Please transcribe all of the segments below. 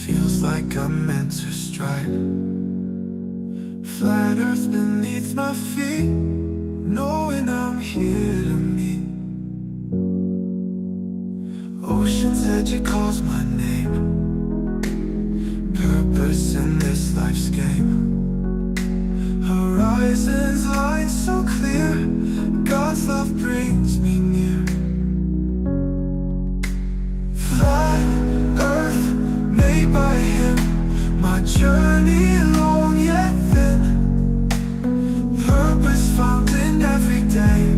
Feels like I'm meant to strike. Flat earth beneath my feet, knowing I'm here to meet. Ocean's edge, it calls my name. Purpose in this life's game. Horizons line so clear, God's love brings me near. Flat earth made by him, my journey long yet thin. Purpose found in every day,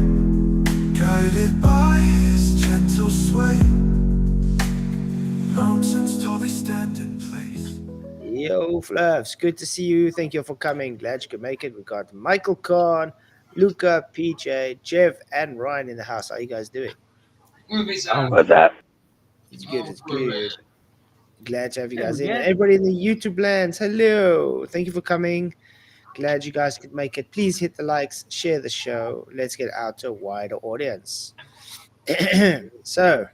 guided by his gentle sway. Mountains tall, they stand in place. Yo, Fluffs, good to see you. Thank you for coming. Glad you could make it. We got Michael Kahn, Luca, PJ, Jeff, and Ryan in the house. How you guys doing? What's that? It's good. It's good. Glad to have you guys in. Yeah. And everybody in the YouTube lands, hello. Thank you for coming. Glad you guys could make it. Please hit the likes, share the show. Let's get out to a wider audience. So,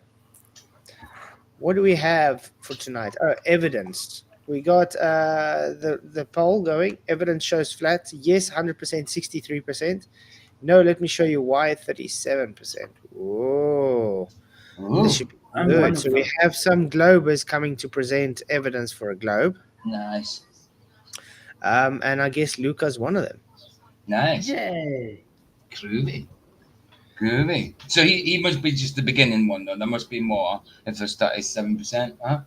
what do we have for tonight? Oh, evidence. We got the poll going. Evidence shows flat. Yes, 100%, 63%. No, let me show you why, 37%. Whoa. This should be good. So we have some globers coming to present evidence for a globe. Nice. And I guess Luca's one of them. Nice. Yay. Groovy. Groovy. So he must be just the beginning one, though. There must be more if there's 37%, huh?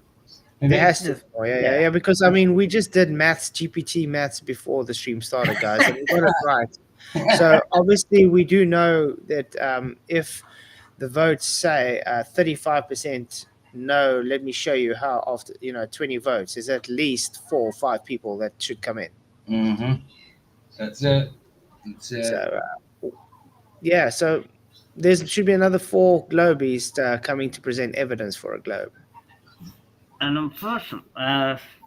Maybe? There has to. Oh, yeah. Because, I mean, we just did GPT maths before the stream started, guys, and we got it right. So, obviously, we do know that if the votes say 35% no, let me show you how after 20 votes, there's at least 4 or 5 people that should come in. Mm-hmm. That's it. So, yeah, so there should be another 4 globies coming to present evidence for a globe. And unfortunately,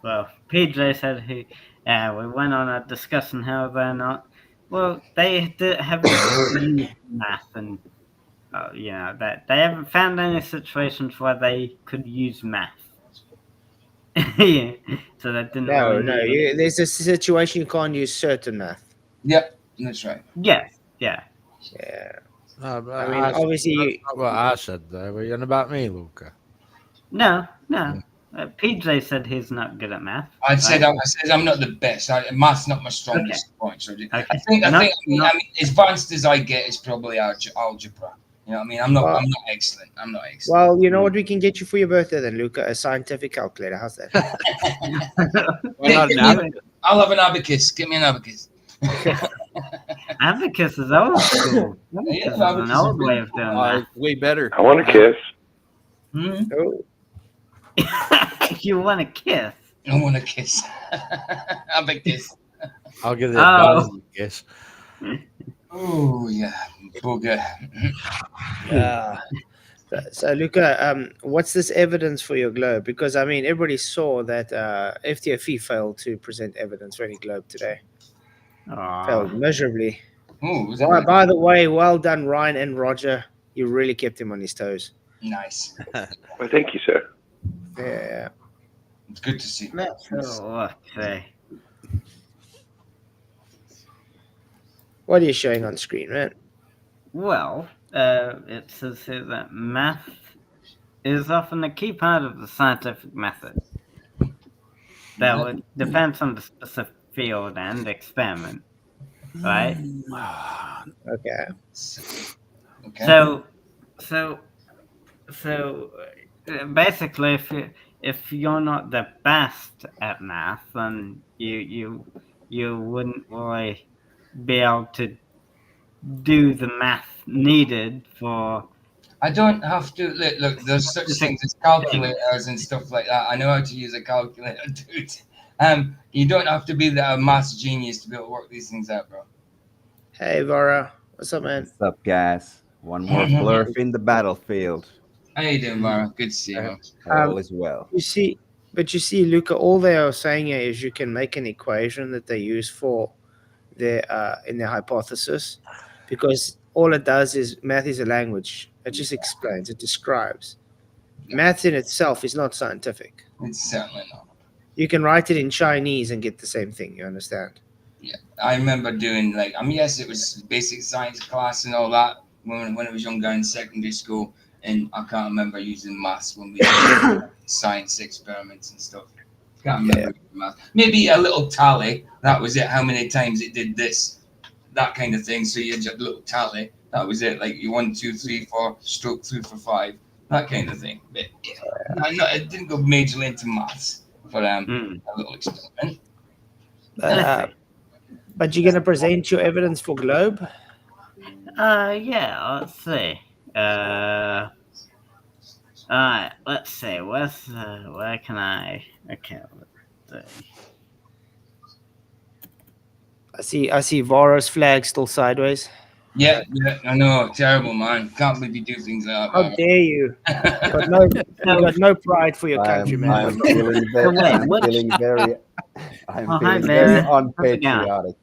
well, PJ said we went on a discussion how they're not. Well, they haven't used math, and that they haven't found any situations where they could use math. Yeah, so that didn't. No, there's a situation you can't use certain math. Yep, that's right. Yes, yeah. I mean, obviously, that's not what I said there. Were you on about me, Luca? No. PJ said he's not good at math. I said I'm not the best. Math's not my strongest point. So I think as advanced as I get is probably algebra. You know what I mean? I'm not excellent. Well, you know what we can get you for your birthday then, Luca? A scientific calculator. How's that? I'll have an abacus. Give me an abacus. Abacus is old school. Abacus is an old way of doing that. Way better. I want a kiss. Oh. You want a kiss? I want a kiss. Abacus. I'll give it a kiss. Oh yeah, booger. So Luca, what's this evidence for your globe? Because I mean, everybody saw that FTFE failed to present evidence for any globe today. Failed miserably. By the way, well done, Ryan and Roger. You really kept him on his toes. Nice. Well, thank you, sir. Yeah. It's good to see. What are you showing on screen, man? Well, it says here that math is often a key part of the scientific method. That depends on the specific field and experiment, right? Okay. So basically, if you're not the best at math, then you wouldn't really be able to do the math needed for. I don't have to look. There's such things as calculators and stuff like that. I know how to use a calculator, dude. You don't have to be a maths genius to be able to work these things out, bro. Hey, Vara, what's up, man? What's up, guys? One more blurf in the battlefield. How you doing, Vara? Good to see you. All is well. You see, Luca, all they are saying here is you can make an equation that they use for their in their hypothesis, because all it does is math is a language. It just explains, it describes. Maths in itself is not scientific. It's certainly not. You can write it in Chinese and get the same thing. You understand? Yeah, I remember doing yes, it was basic science class and all that when I was younger in secondary school, and I can't remember using maths when we did science experiments and stuff. Can't remember math. Maybe a little tally. That was it. How many times it did this, that kind of thing. So you had a little tally. That was it. Like you 1, 2, 3, 4, stroke 3 for 5, that kind of thing. But I didn't go majorly into maths for a little experiment. But you're gonna present your evidence for Globe? Yeah, let's see. Alright, let's see. Where can I? Okay, let's see. I see Vara's flag still sideways. Yeah, I know. Terrible, man. Can't believe you do things like that. How dare you? You got no pride for your country, man. I'm feeling very unpatriotic.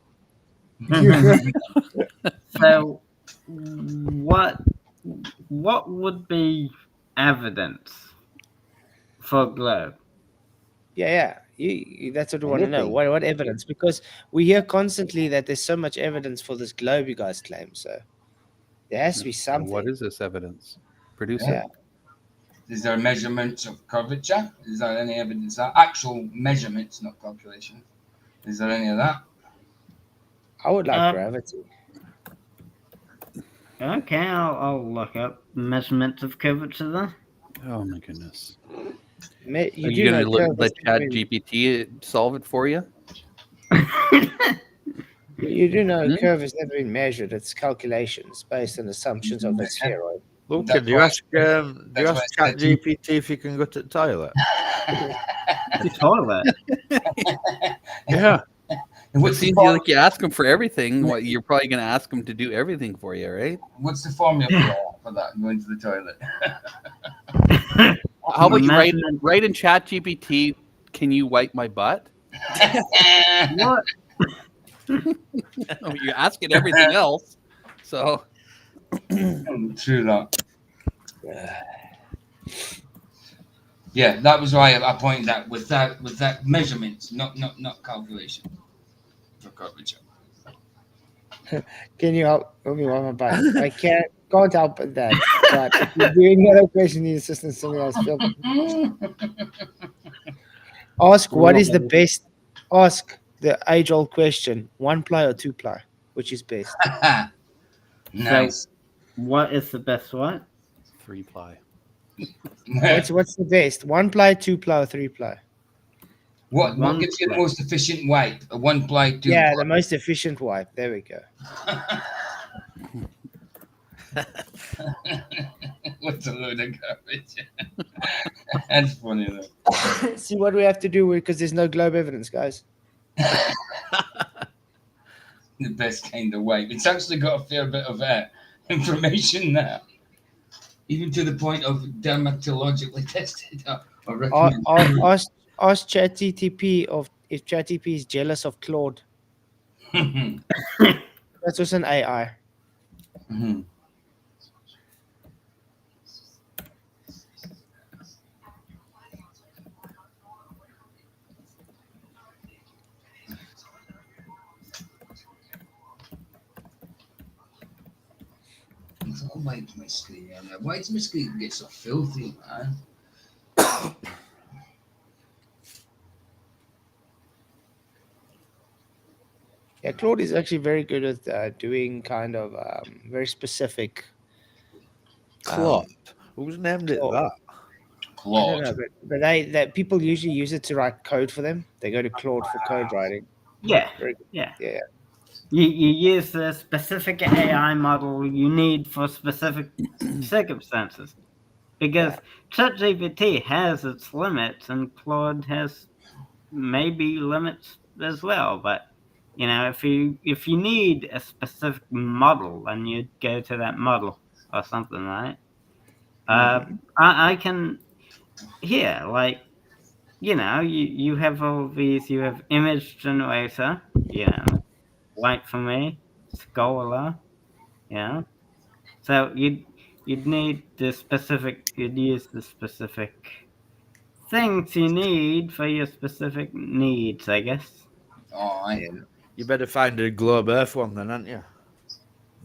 So, what would be evidence for Globe? Yeah. That's what we want to know. What evidence? Because we hear constantly that there's so much evidence for this globe you guys claim. So there has to be something. What is this evidence? Produce Yeah. it. Is there measurements of curvature? Is there any evidence of that? Actual measurements, not calculation. Is there any of that? I would like gravity. Okay, I'll look up measurements of curvature then. Oh my goodness. You Are you going to let ChatGPT solve it for you? You do know a curve has never been measured. It's calculations based on assumptions of the spheroid. Luca, do you ask ChatGPT if you can go to the toilet? The toilet? Yeah. It seems like you ask him for everything. You're probably going to ask him to do everything for you, right? What's the formula for that? Going to the toilet. How about you write in ChatGPT? Can you wipe my butt? What? You're asking everything else, so true that. Yeah, that was why I pointed out with that measurements, not calculation for curvature. Can you help me with my butt? I can't help with that. But if you're doing another question, need assistance, something else. Ask what is the best. Ask the age-old question: 1-ply or 2-ply? Which is best? Nice. So, what is the best one? 3-ply. What's the best? 1-ply, 2-ply, or 3-ply? What gives you the most efficient wipe? A 1-ply, 2-ply? Yeah, the most efficient wipe. There we go. What's a load of garbage? That's funny though. See what we have to do because there's no globe evidence, guys. The best kind of wipe. It's actually got a fair bit of information there, even to the point of dermatologically tested or recommended. Ask ChatGPT if ChatGPT is jealous of Claude. That's just an AI. Mm-hmm. Why does my screen Why does my screen get so filthy, man? Yeah, Claude is actually very good at doing kind of very specific. Claude. Who's named it that? Claude. I don't know, but that people usually use it to write code for them. They go to Claude for code writing. Yeah. Very good. Yeah. You use the specific AI model you need for specific circumstances. Because ChatGPT has its limits and Claude has maybe limits as well. But if you need a specific model, then you'd go to that model or something, right? I can you have all these, you have image generator, Like for me, Scholar, So you'd use the specific things you need for your specific needs, I guess. Oh, I Yeah. You better find a globe Earth one then, aren't you?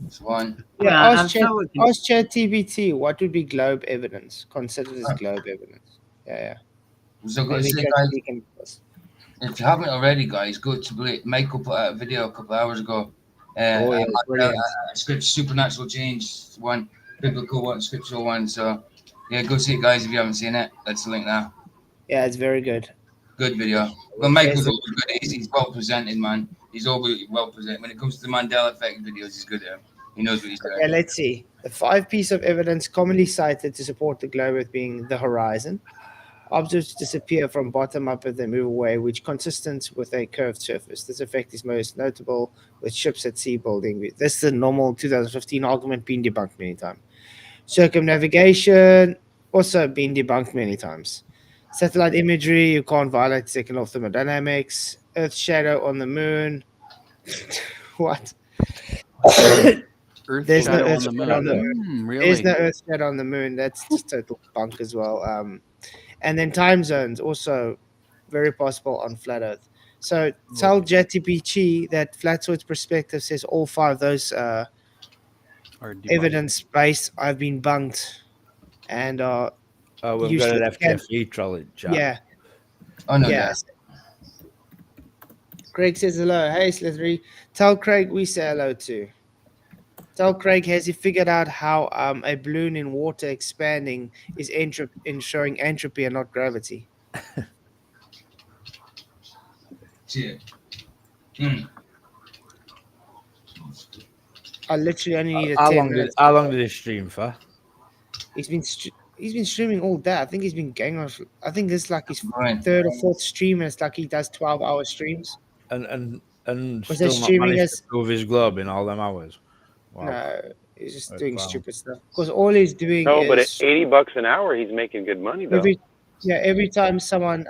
it's one. Yeah, I'm ask Chat, sure we can. ask ChatGPT what would be globe evidence, considered as globe evidence. Yeah. So, Maybe say, guys, ChatGPT can help us. if you haven't already, guys, go to Michael put out a video a couple of hours ago. Oh yeah, brilliant. Script supernatural change one, biblical one, scriptural one. So yeah, go see it, guys, if you haven't seen it. That's the link now. Yeah, it's very good. Good video. Well, Michael's There's a- always good. He's well presented, man. He's always well presented. When it comes to the Mandela effect videos, he's good at him. He knows what he's doing. Okay, let's see. The 5 pieces of evidence commonly cited to support the globe Earth being the horizon. Objects disappear from bottom up as they move away, which consistent with a curved surface. This effect is most notable with ships at sea building. This is a normal 2015 argument being debunked many times. Circumnavigation also been debunked many times. Satellite imagery, you can't violate second law of thermodynamics. Earth's shadow on the moon. What? Earth There's no shadow Earth on the shadow on the moon. Really? There's no Earth shadow on the moon. That's just total bunk as well. And then time zones also very possible on flat Earth. So tell JTPG that Flatzoid's perspective says all 5 of those Or debunked. evidence based I've been bunked, and Oh, we've useless. got an FKFE troll in chat. yeah, Oh no, yes. Craig says hello. Hey Slithery, tell Craig we say hello too. Tell Craig, has he figured out how a balloon in water expanding is showing entropy and not gravity? yeah. I literally only need How 10 long minutes. how long did he stream for? He's been streaming all day. I think he's been going on. I think this is like his Right. 3rd or 4th stream, and it's like he does 12-hour streams. And Was still that not streaming managed as to prove his globe in all them hours. Wow. no? He's just That's doing wow. stupid stuff. Because all he's doing No, but at is $80 an hour, he's making good money though. every time someone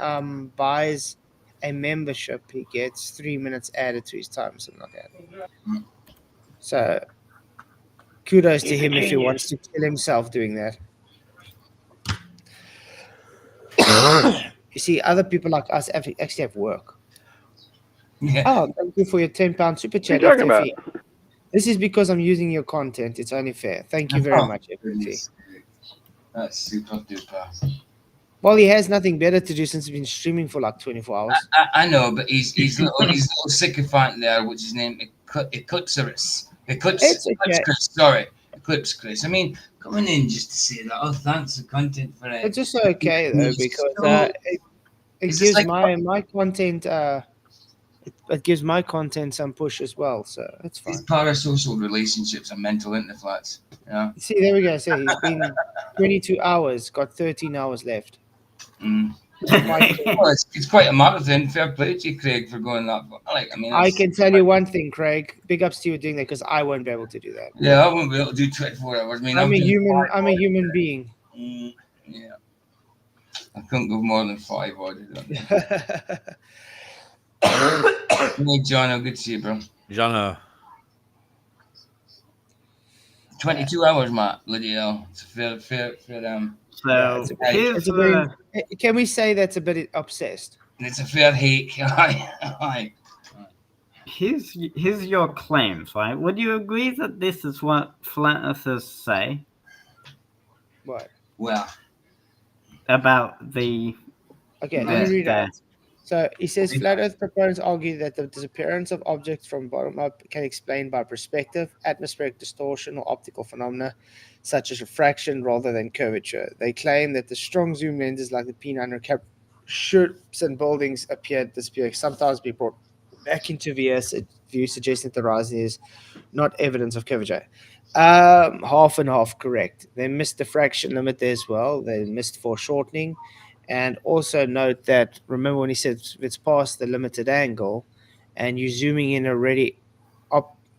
buys a membership, he gets 3 minutes added to his time, something like that. So kudos to He's a him if he genius. wants to kill himself doing that. You see, other people like us actually have work. Yeah. Oh, thank you for your £10 super What are you chat. talking about? FTF. This is because I'm using your content. It's only fair. Thank you very Oh, much, FTF. goodness. That's super duper. Well, he has nothing better to do since he's been streaming for like 24 hours. I know, but he's little sycophant there, which is named Eclipserus. It's okay. Sorry, Eclipse Chris. I mean, coming in just to say that. Oh, thanks for content for it. It's just okay though It's because so- it it's gives just like- my content it gives my content some push as well, so it's fine. These parasocial relationships are mental, isn't they, Flats? Yeah. See, there we go. So he's been 22 hours, got 13 hours left. Mm. Quite cool. Well, it's quite a marathon. Fair play to you, Craig, for going that far. I mean, I that's- can tell you one thing, Craig. Big ups to you doing that because I won't be able to do that. Yeah, I won't be able to do 24 hours. I mean, I'm a doing human. 5 I'm a hours. human being. Yeah. I couldn't go more than 5 hours. Hey, John, good to see you, bro. Jono. 22 hours, Matt. Bloody hell. It's a fair. So it's a here's it's a the very, can we say that's a bit obsessed? It's a fair hake. Aye. here's your claims, right? Would you agree that this is what flat earthers say What? Well, about the Okay, let me read there. it. So he says flat Earth proponents argue that the disappearance of objects from bottom up can be explained by perspective, atmospheric distortion, or optical phenomena such as refraction rather than curvature. They claim that the strong zoom lenses like the P900 ships and buildings disappear, sometimes be brought back into view, suggesting that the horizon is not evidence of curvature. Half and half correct. They missed the fraction limit there as well. They missed foreshortening. And also note that, remember when he said it's past the limited angle and you're zooming in already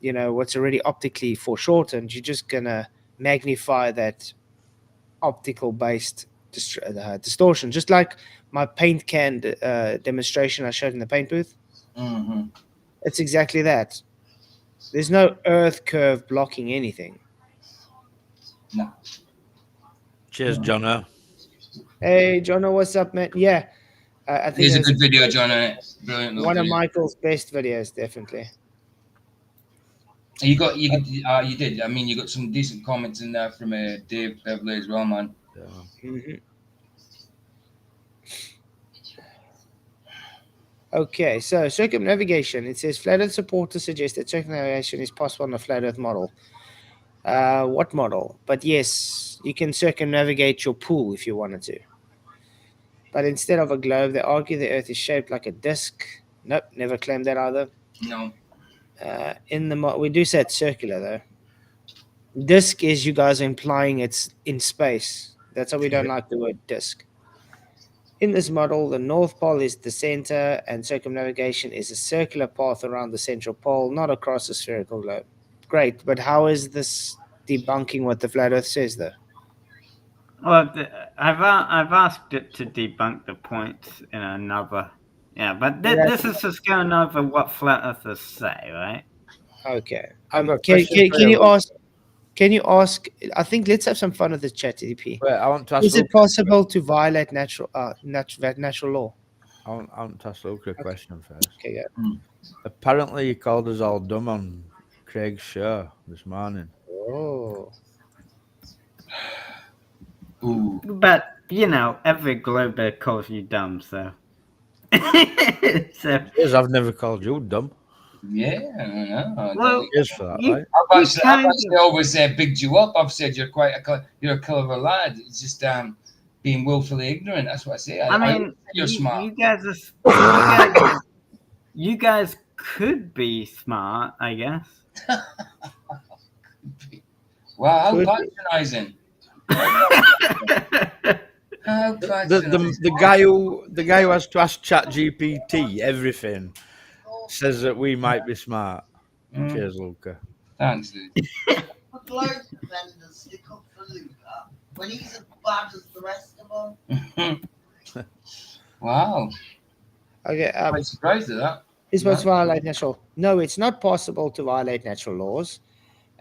what's already optically foreshortened, you're just going to magnify that optical based distortion. Just like my paint can demonstration I showed in the paint booth. mm-hmm. It's exactly that. There's no earth curve blocking anything. No. Cheers, Jono. Hey, Jono, what's up, man? Yeah, I think It's a that's good video, John. Brilliant little one of video. Michael's best videos, definitely. You did. I mean, you got some decent comments in there from Dave Beverly as well, man. Yeah. Mm-hmm. Okay, so circumnavigation. It says flat Earth supporters suggest that circumnavigation is possible on a flat Earth model. What model? But yes, you can circumnavigate your pool if you wanted to. But instead of a globe, they argue the Earth is shaped like a disc. Nope, never claimed that either. No. We do say it's circular though. Disc is you guys are implying it's in space. That's how we don't like the word disc. In this model, the North Pole is the center, and circumnavigation is a circular path around the central pole, not across a spherical globe. Great, but how is this debunking what the flat Earth says, though? Well, I've asked it to debunk the points in another. Yeah, but this is just going over what flat earthers say, right? Okay. I've got a Can question for you ask? Can you ask? I think let's have some fun with this chat, TDP. Wait, I want to ask Is it possible to violate natural law? I want to ask Luke a question first. Okay, yeah. Apparently, he called us all dumb on Craig's show this morning. Oh. Ooh. But you know, every globe calls you dumb, so. So Yes, I've never called you dumb. Yeah, I don't know. well, Cheers for that, you- right? I've kind actually always bigged you up. I've said you're you're a clever lad. It's just being willfully ignorant. That's what I say. I mean, you're smart. you guys could be smart, I guess. Wow, how Could be. patronizing! How patronizing! The guy who has to ask ChatGPT everything says that we might be smart. Cheers, Luca. Thanks, dude. The globe defenders stick up for Luca when he's as bad as the rest of them. Wow, Okay. quite surprised at that. Is supposed to violate natural. No, it's not possible to violate natural laws,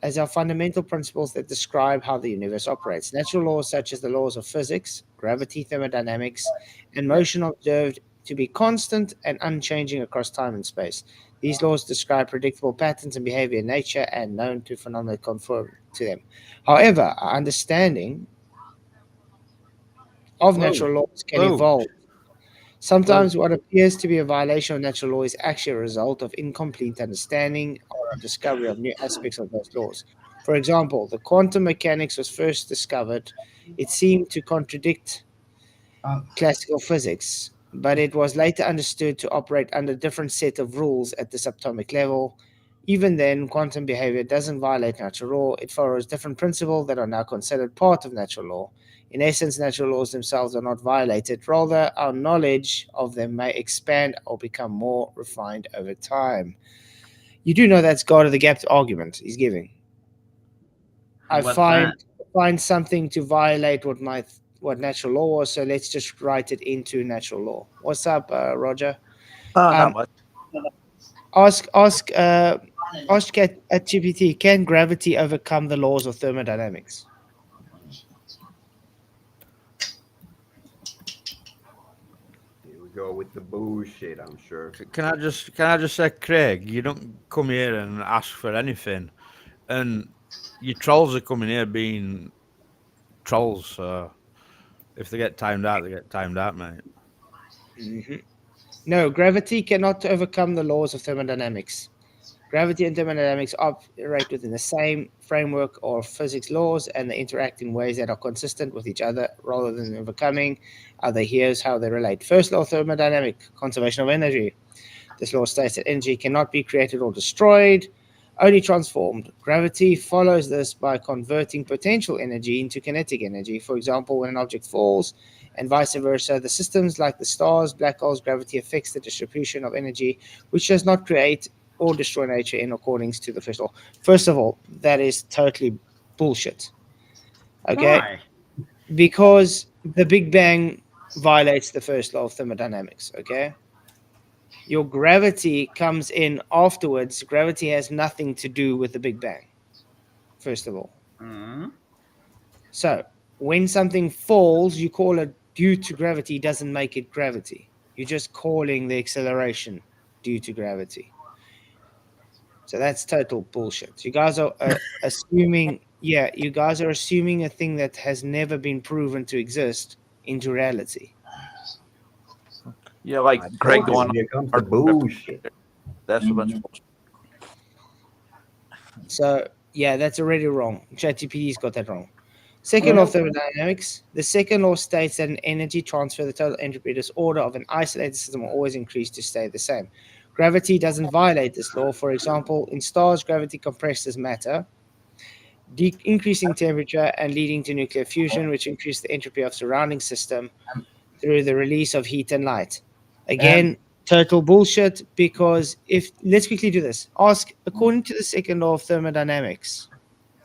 as are fundamental principles that describe how the universe operates. Natural laws such as the laws of physics, gravity, thermodynamics, and motion are observed to be constant and unchanging across time and space. These laws describe predictable patterns and behavior in nature and known to phenomena conform to them. However, our understanding of natural laws can evolve. Sometimes what appears to be a violation of natural law is actually a result of incomplete understanding or discovery of new aspects of those laws. For example, the quantum mechanics was first discovered. It seemed to contradict classical physics, but it was later understood to operate under a different set of rules at the subatomic level. Even then, quantum behavior doesn't violate natural law. It follows different principles that are now considered part of natural law. In essence, natural laws themselves are not violated. Rather, our knowledge of them may expand or become more refined over time. You do know that's God of the gap argument he's giving. I What's find something to violate what natural law was, so let's just write it into natural law. What's up, Roger? Not much. Ask ChatGPT, can gravity overcome the laws of thermodynamics? Here we go with the bullshit, I'm sure. Can I just say, Craig, you don't come here and ask for anything, and your trolls are coming here being trolls. So if they get timed out, they get timed out, mate. Mm-hmm. No, gravity cannot overcome the laws of thermodynamics. Gravity and thermodynamics operate within the same framework of physics laws, and they interact in ways that are consistent with each other rather than overcoming other. Here's how they relate. First law of thermodynamic, conservation of energy. This law states that energy cannot be created or destroyed, only transformed. Gravity follows this by converting potential energy into kinetic energy. For example, when an object falls, and vice versa, the systems like the stars, black holes, gravity affects the distribution of energy, which does not create or destroy nature in accordance to the first law. First of all, that is totally bullshit. Okay? Why? Because the Big Bang violates the first law of thermodynamics. Okay? Your gravity comes in afterwards. Gravity has nothing to do with the Big Bang, first of all. Mm-hmm. So, when something falls, you call it due to gravity, doesn't make it gravity. You're just calling the acceleration due to gravity. So that's total bullshit. You guys are assuming, yeah, you guys are assuming a thing that has never been proven to exist into reality. Yeah, like I Craig told you, going here comes the on. bullshit. That's a bunch of bullshit. So yeah, that's already wrong. ChatGPT's got that wrong. Second law of thermodynamics. The second law states that an energy transfer, the total entropy disorder of an isolated system will always increase to stay the same. Gravity doesn't violate this law. For example, in stars, gravity compresses matter, increasing temperature and leading to nuclear fusion, which increases the entropy of surrounding system through the release of heat and light. Again, total bullshit, because if let's quickly do this. Ask, according to the second law of thermodynamics.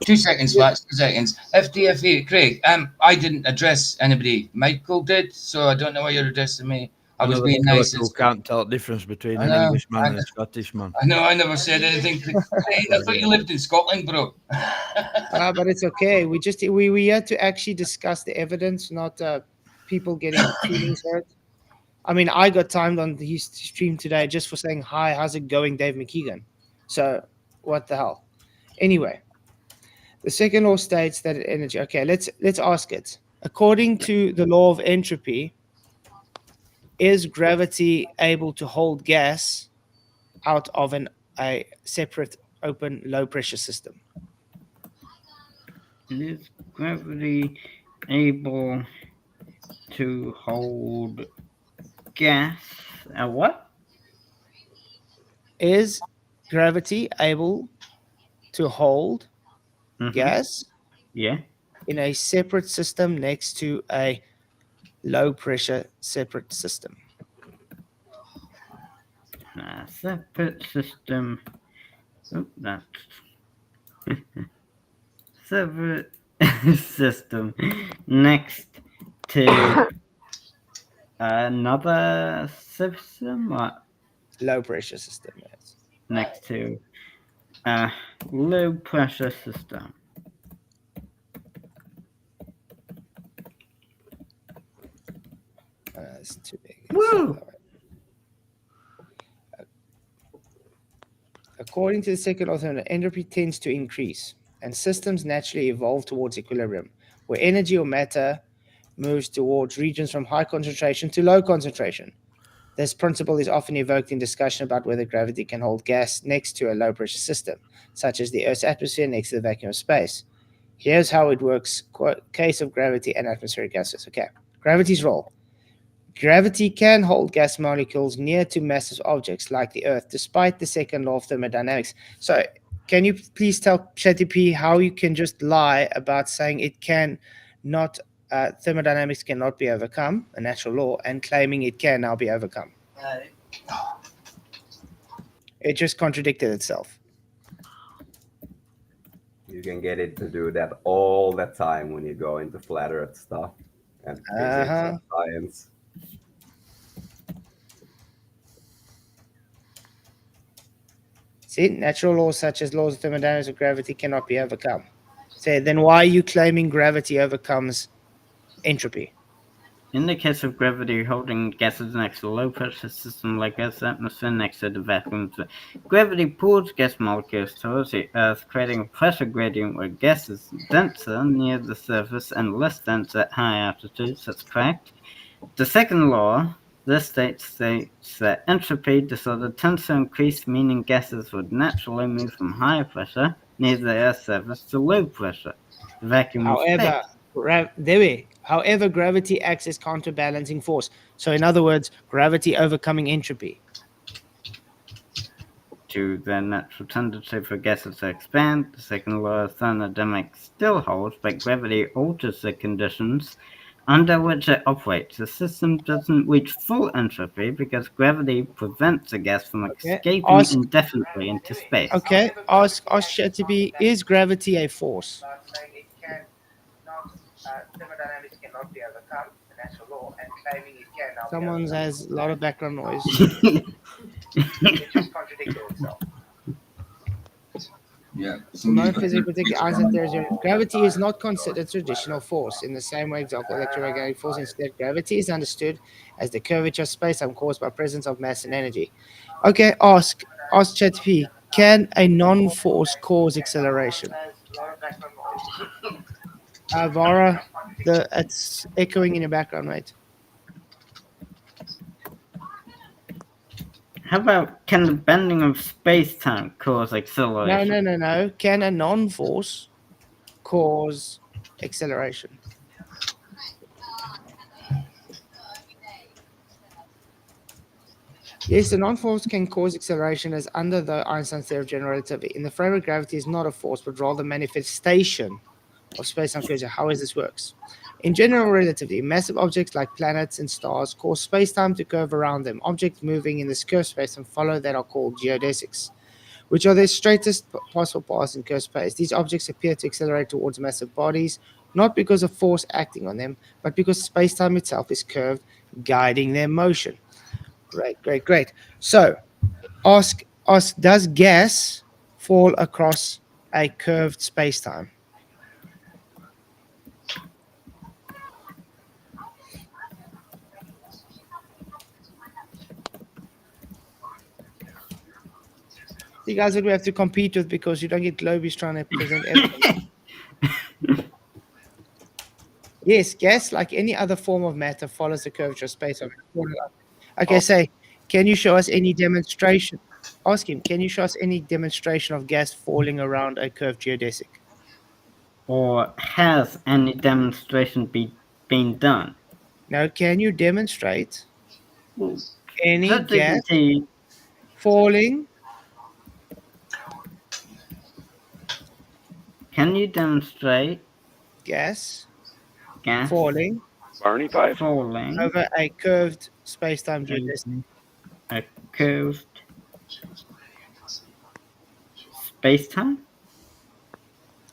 2 seconds, Flats. 2 seconds. FDFE, Craig. I didn't address anybody. Michael did, so I don't know why you're addressing me. I was Another being fella nice. who can't tell the difference between I an know. Englishman and a Scottish man. I know. I never said anything. Craig, I thought you lived in Scotland, bro. But it's okay. We had to actually discuss the evidence, not people getting feelings hurt. I mean, I got timed on his stream today just for saying hi. How's it going, Dave McKeegan? So what the hell? Anyway, the second law states that energy. Okay, let's ask it. According to the law of entropy, is gravity able to hold gas out of a separate open low pressure system? Is gravity able to hold gas? What? Is gravity able to hold gas Yeah. in a separate system next to a low pressure separate system? A separate system. Oh, that's separate system next to another system. What? Low pressure system, yes. Next to a low pressure system. It's too big. Woo! According to the second author, entropy tends to increase, and systems naturally evolve towards equilibrium, where energy or matter moves towards regions from high concentration to low concentration. This principle is often evoked in discussion about whether gravity can hold gas next to a low pressure system, such as the Earth's atmosphere next to the vacuum of space. Here's how it works. Case of gravity and atmospheric gases. Okay. Gravity's role. Gravity can hold gas molecules near to massive objects like the Earth, despite the second law of thermodynamics. So, can you please tell ChatGPT how you can just lie about saying it can not, thermodynamics cannot be overcome, a natural law, and claiming it can now be overcome? It just contradicted itself. You can get it to do that all the time when you go into flat Earth stuff and physics and science. See, natural laws such as laws of thermodynamics of gravity cannot be overcome. So then why are you claiming gravity overcomes entropy? In the case of gravity holding gases next to a low pressure system like Earth's atmosphere next to the vacuum, gravity pulls gas molecules towards the Earth, creating a pressure gradient where gas is denser near the surface and less dense at high altitudes. That's correct. The second law, this states that entropy disorder tends to increase, meaning gases would naturally move from higher pressure near the Earth's surface to low pressure, the vacuum of space. However, gravity acts as counterbalancing force. So, in other words, gravity overcoming entropy. To their natural tendency for gases to expand, the second law of thermodynamics still holds, but gravity alters the conditions under which it operates. The system doesn't reach full entropy because gravity prevents the gas from escaping indefinitely into space. Okay, ask ChatGPT, is gravity a force? Thermodynamics cannot be overcome, the natural law, and claiming it can now. Someone has a lot of background noise. It just contradicted itself. Yeah. Modern physics, particularly Einstein theory, gravity is not considered traditional force in the same way example electromagnetic force. Instead, gravity is understood as the curvature of space-time caused by presence of mass and energy. Okay, ask ChatGPT, can a non-force cause acceleration? Vara, it's echoing in your background, mate. How about can the bending of space-time cause No, acceleration? no. Can a non-force cause acceleration? Yes, the non-force can cause acceleration as under the Einstein theory of general relativity. In the framework, gravity is not a force, but rather manifestation of space-time curvature. How is this works? In general relativity, massive objects like planets and stars cause space-time to curve around them. Objects moving in this curved space-time follow that are called geodesics, which are their straightest possible paths in curved space. These objects appear to accelerate towards massive bodies, not because of force acting on them, but because space-time itself is curved, guiding their motion. Great. So, ask, does gas fall across a curved space-time? You guys that we have to compete with because you don't get Globies trying to present evidence. Yes, gas, like any other form of matter, follows the curvature of space-time. Okay, say, can you show us any demonstration? Ask him, can you show us any demonstration of gas falling around a curved geodesic? Or has any demonstration been done? Now, can you demonstrate any gas ChatGPT falling? Can you demonstrate Gas gas falling Barney Fife. falling over a curved space-time geodesic? over a curved space-time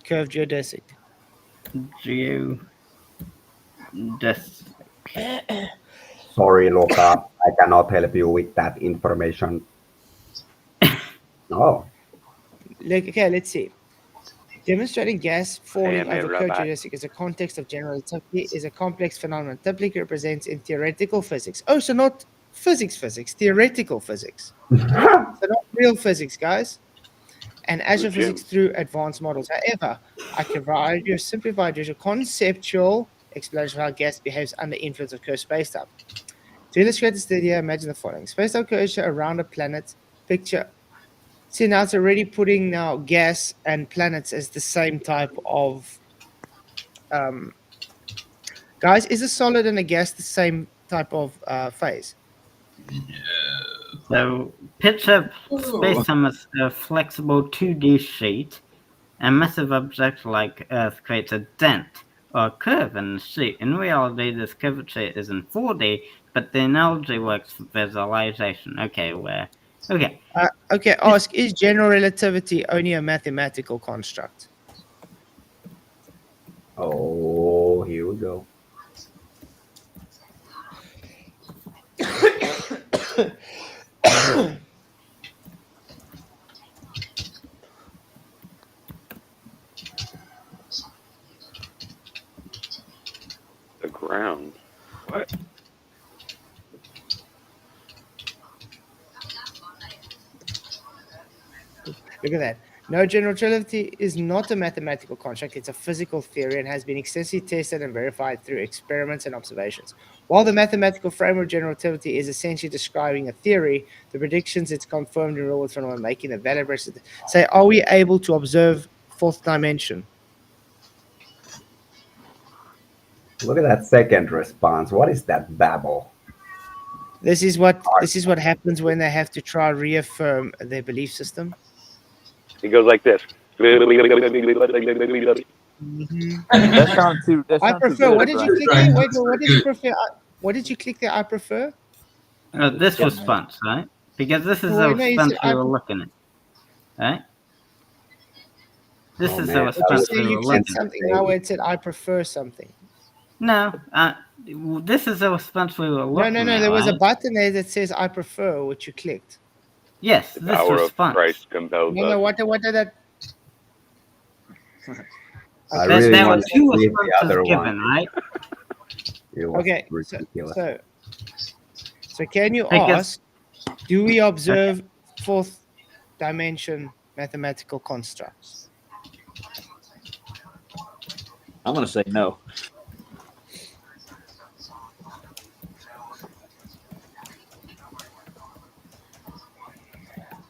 Curved geodesic. geodesic? Sorry, Luca, I cannot help you with that information. Oh, Okay, let's see. Demonstrating gas falling AMA over curved robot. geodesic is a context of general relativity is a complex phenomenon typically represents in theoretical physics. Oh, so not physics, theoretical physics. So not real physics, guys. And astrophysics through advanced models. However, I can provide you a simplified, just a conceptual explanation of how gas behaves under influence of curved spacetime. To illustrate this idea, imagine the following: spacetime curvature around a planet. Picture. See, now it's already putting now gas and planets as the same type of. Guys, is a solid and a gas the same type of phase? So picture space-time as a flexible 2D sheet. A massive object like Earth creates a dent or a curve in the sheet. In reality, this curvature is in 4D, but the analogy works for visualization. Okay. Okay, ask, is general relativity only a mathematical construct? oh, here we go. The ground. What? Look at that. No, general relativity is not a mathematical construct. It's a physical theory and has been extensively tested and verified through experiments and observations. While the mathematical framework of general relativity is essentially describing a theory, the predictions it's confirmed in real world phenomena making the valid versus. Say, are we able to observe fourth dimension? Look at that second response. What is that babble? This is what happens when they have to try reaffirm their belief system. It goes like this. That sounds too. That I sounds too prefer. good, What did you Brian. click there? Wait, what did you prefer? What did you click there? I prefer. This response, right? Because this is Well, the no, you response said we were looking at, right? This Oh, is man, the that You response was- say we you were clicked looking at. something now where it said I prefer something. No, this is the response we were looking at. No. There was a right? button there that says I prefer, which you clicked. Yes, The this power of response. Christ compels us. No. What did that? I Okay. really There were want to two see the responses other given, one. right? It was Okay. ridiculous. So can you Because- ask, do we observe fourth dimension mathematical constructs? I'm going to say no.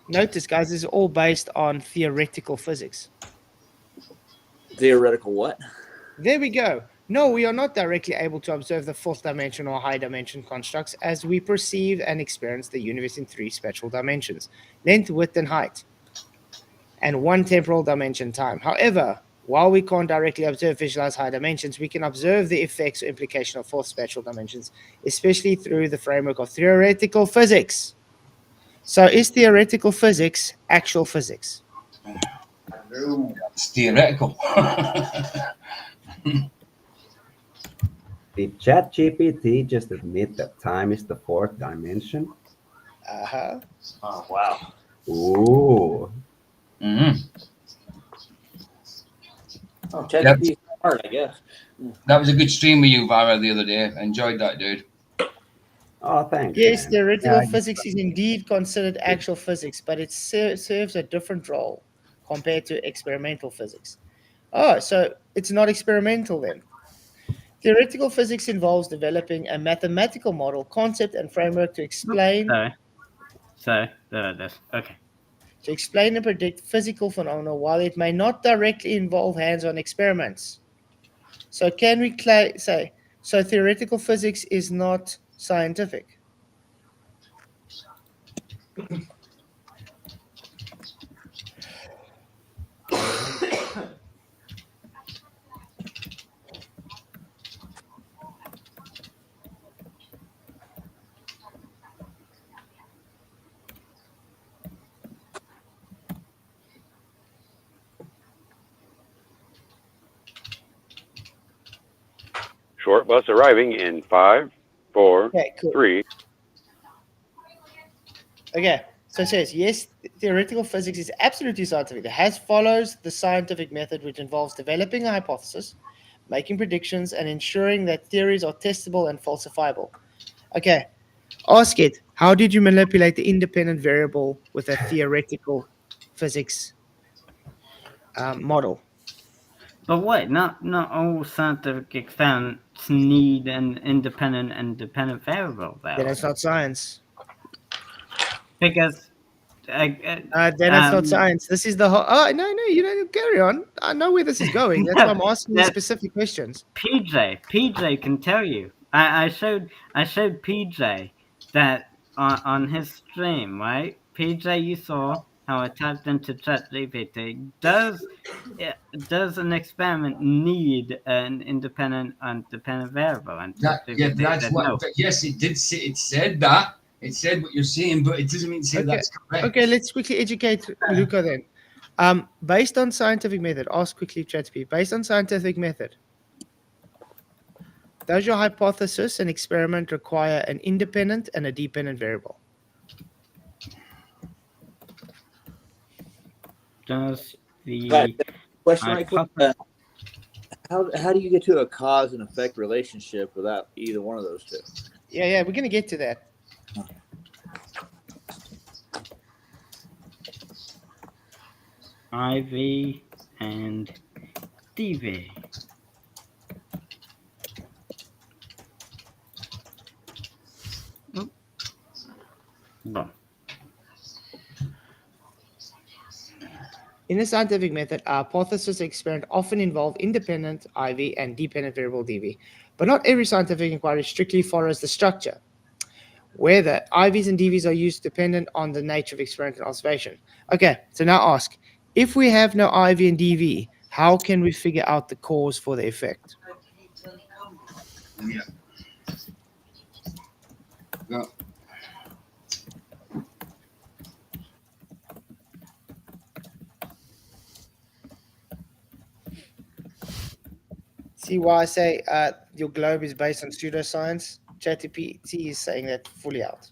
Notice, guys, this is all based on theoretical physics. Theoretical what? There we go. No, we are not directly able to observe the fourth dimension or high dimension constructs as we perceive and experience the universe in three spatial dimensions: length, width, and height, and one temporal dimension, time. However, while we can't directly observe, visualize high dimensions, we can observe the effects or implication of fourth spatial dimensions, especially through the framework of theoretical physics. So is theoretical physics actual physics? It's theoretical. Did ChatGPT just admit that time is the fourth dimension? Uh-huh. Oh, wow. Ooh. Mhm. Oh, ChatGPT is smart, I guess. That was a good stream with you, Vara, the other day. I enjoyed that, dude. Oh, thanks. Yes, man. theoretical Yeah, physics is indeed considered actual physics, but it serves a different role compared to experimental physics. Oh, so it's not experimental then. Theoretical physics involves developing a mathematical model, concept, and framework to explain There it is. Okay. and predict physical phenomena, while it may not directly involve hands-on experiments. So can we say so? Theoretical physics is not scientific. Short bus arriving in 5, 4, Okay, cool. 3. Okay, so it says, yes, theoretical physics is absolutely scientific. It has follows the scientific method, which involves developing a hypothesis, making predictions, and ensuring that theories are testable and falsifiable. Okay, ask it, how did you manipulate the independent variable with a theoretical physics model? But wait, not all scientific experiments need an independent and dependent variable, Then though. it's not science. Because Then it's not science. This is the whole. Oh no, you don't carry on. I know where this is going. That's why I'm asking you specific questions. PJ can tell you. I showed PJ that on his stream, right? PJ, you saw how I typed into ChatGPT. Does an experiment need an independent and dependent variable? And ChatGPT That's said what. no. Yes, it did say. It said that. It said what you're saying, but it doesn't mean to say that's correct. Okay, let's quickly educate Luca then. Based on scientific method, ask quickly ChatGPT. Based on scientific method, does your hypothesis and experiment require an independent and a dependent variable? Does the Right. Question right quick. hypothesis How do you get to a cause and effect relationship without either one of those two? Yeah, we're gonna get to that. IV and DV? Well, In the scientific method, hypothesis and experiment often involve independent IV and dependent variable DV, but not every scientific inquiry strictly follows the structure, where the IVs and DVs are used dependent on the nature of experiment and observation. Okay, so now ask, if we have no IV and DV, how can we figure out the cause for the effect? Yeah. Well, See why I say your globe is based on pseudoscience? ChatGPT is saying that fully out.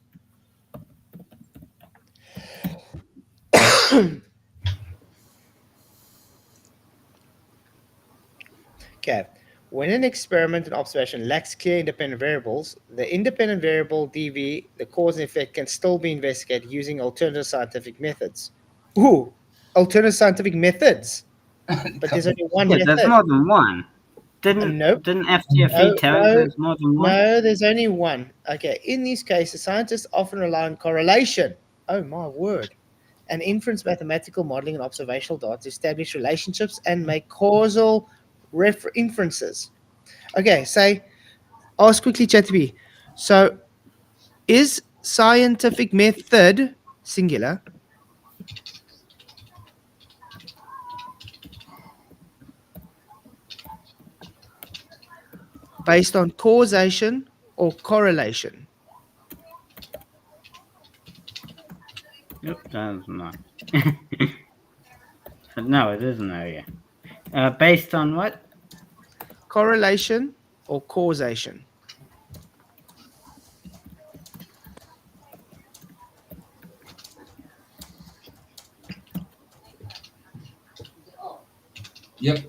Okay. When an experiment and observation lacks clear independent variables, the independent variable dV, the cause and effect, can still be investigated using alternative scientific methods. Ooh, alternative scientific methods. But there's only one Yeah, there's method. more than one. Nope. Didn't FTFE tell you there's more than one? No, there's only one. Okay. In these cases, scientists often rely on correlation. Oh my word. And inference mathematical modeling and observational data to establish relationships and make causal inferences. Okay, ask quickly, ChatGPT. So, is scientific method singular? Based on causation or correlation? Yep, that's not. No, it isn't there yet. Based on what? Correlation or causation? Yep.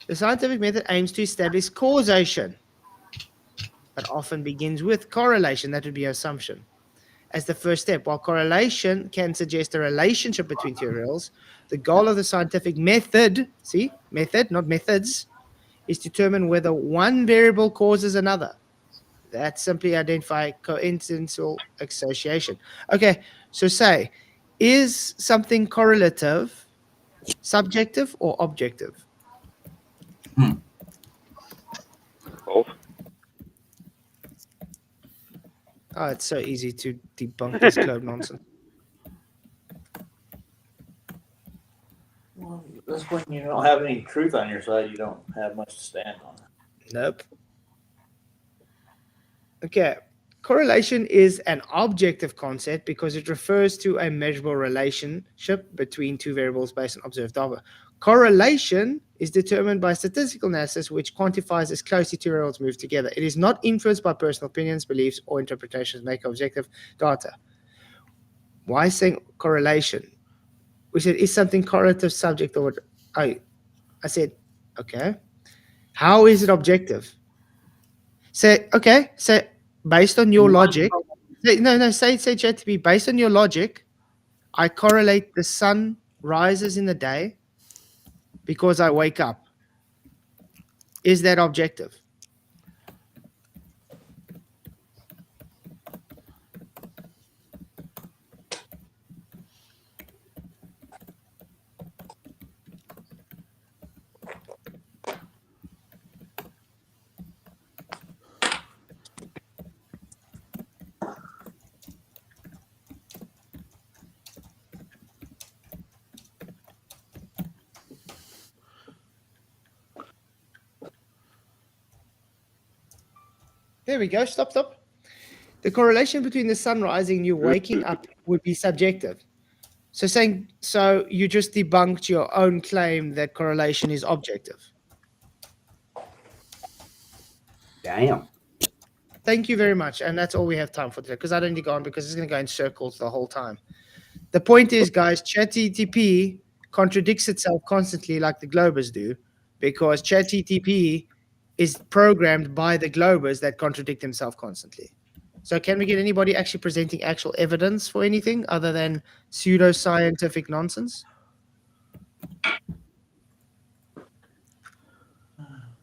The scientific method aims to establish causation, but often begins with correlation. That would be assumption as the first step. While correlation can suggest a relationship between two variables, the goal of the scientific method, method, not methods, is to determine whether one variable causes another. That simply identify coincidental association. Okay, so say, is something correlative, subjective, or objective? Both. Oh, it's so easy to debunk this globe nonsense. Well, that's when you don't have any truth on your side. You don't have much to stand on. Nope. Okay. Correlation is an objective concept because it refers to a measurable relationship between two variables based on observed data. Correlation is determined by statistical analysis, which quantifies as closely two variables move together. It is not influenced by personal opinions, beliefs, or interpretations made of objective data. Why saying correlation? We said, is something correlative, subject, or I said, okay. How is it objective? Say, okay, say based on your logic. Say ChatGPT, based on your logic, I correlate the sun rises in the day because I wake up. Is that objective? There we go. Stop. The correlation between the sun rising and you waking up would be subjective. So you just debunked your own claim that correlation is objective. Damn. Thank you very much. And that's all we have time for today because I don't need to go on because it's going to go in circles the whole time. The point is, guys, ChatGPT contradicts itself constantly like the Globers do because ChatGPT is programmed by the Globers that contradict themselves constantly. So can we get anybody actually presenting actual evidence for anything other than pseudoscientific nonsense?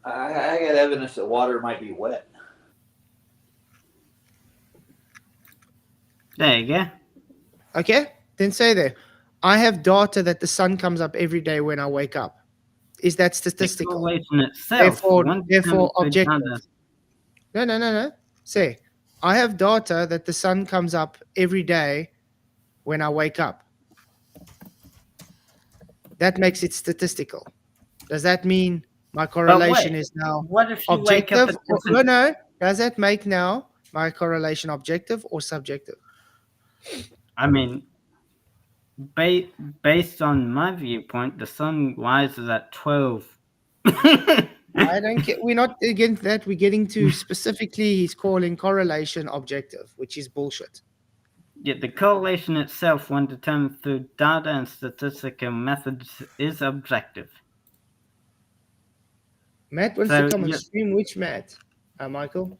I got evidence that water might be wet. There you go. Okay, then say there. I have data that the sun comes up every day when I wake up. Is that statistical? Correlation itself. Therefore objective. No. Say, I have data that the sun comes up every day when I wake up. That makes it statistical. Does that mean my correlation is now objective? No. Does that make now my correlation objective or subjective? I mean, based on my viewpoint, the sun rises at 12. I don't get. We're not against that. We're getting to specifically. He's calling correlation objective, which is bullshit. Yet the correlation itself, when determined through data and statistical methods, is objective. Matt wants So to come on you- stream. Which Matt? Michael?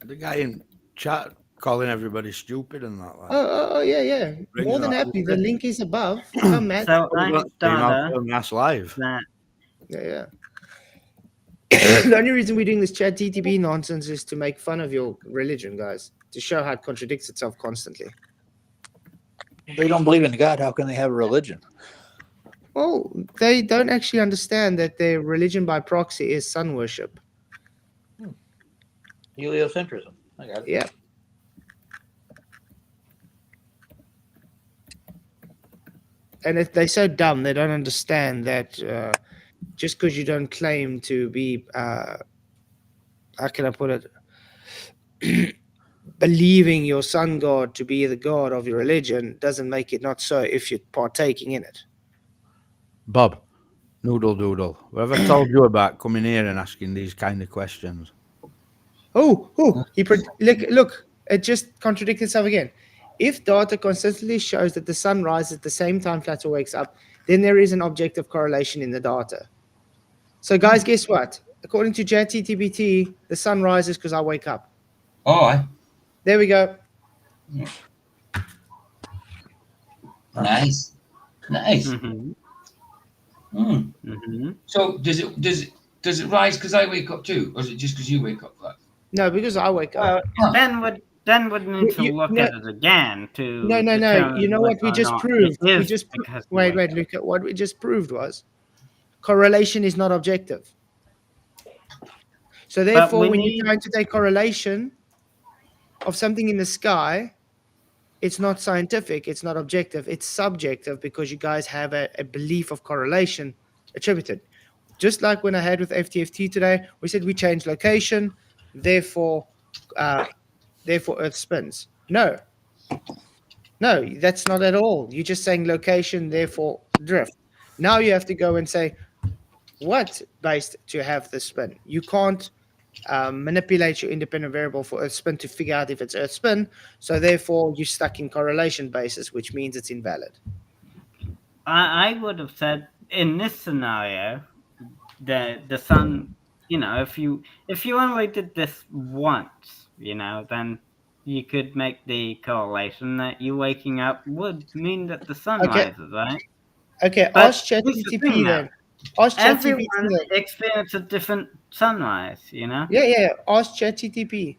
The guy in chat calling everybody stupid and that. Like. Oh, yeah. Bring More it than up. happy. The link is above. Come, Matt. So I have Came out data from Mass Live. that Yeah. The only reason we're doing this chat TTP nonsense is to make fun of your religion, guys. To show how it contradicts itself constantly. They don't believe in God. How can they have a religion? Well, they don't actually understand that their religion by proxy is sun worship. Heliocentrism. I got it. Yeah. And if they're so dumb, they don't understand that just because you don't claim to be, how can I put it, believing your sun god to be the god of your religion doesn't make it not so if you're partaking in it. Bob, Noodle Doodle, what have I told you about coming here and asking these kind of questions? Look, it just contradicted itself again. If data consistently shows that the sun rises at the same time Flatzoid wakes up, then there is an objective correlation in the data. So, guys, guess what? According to JTTBT, the sun rises because I wake up. Oh, There we go. nice. Mm-hmm. Mm. Mm-hmm. So does it rise because I wake up too, or is it just because you wake up? Like? No, because I wake up. Then would need to look no, at it again to No. determine You know what we whether or just not proved? it We is just because you wait, wake up. Luca. What we just proved was correlation is not objective. So therefore, we when need- you're trying to take correlation of something in the sky, it's not scientific, it's not objective, it's subjective because you guys have a belief of correlation attributed. Just like when I had with FTFT today, we said we change location, therefore Earth spins. No, that's not at all. You're just saying location, therefore drift. Now you have to go and say what based to have the spin. You can't manipulate your independent variable for Earth spin to figure out if it's Earth spin. So therefore, you're stuck in correlation basis, which means it's invalid. I would have said in this scenario, the sun, if you only did this once, then you could make the correlation that you waking up would mean that the sun rises, right? Okay, But ask ChatGPT then. Ask Everyone ChatGPT then. experiences a different sunrise, Yeah. Ask ChatGPT.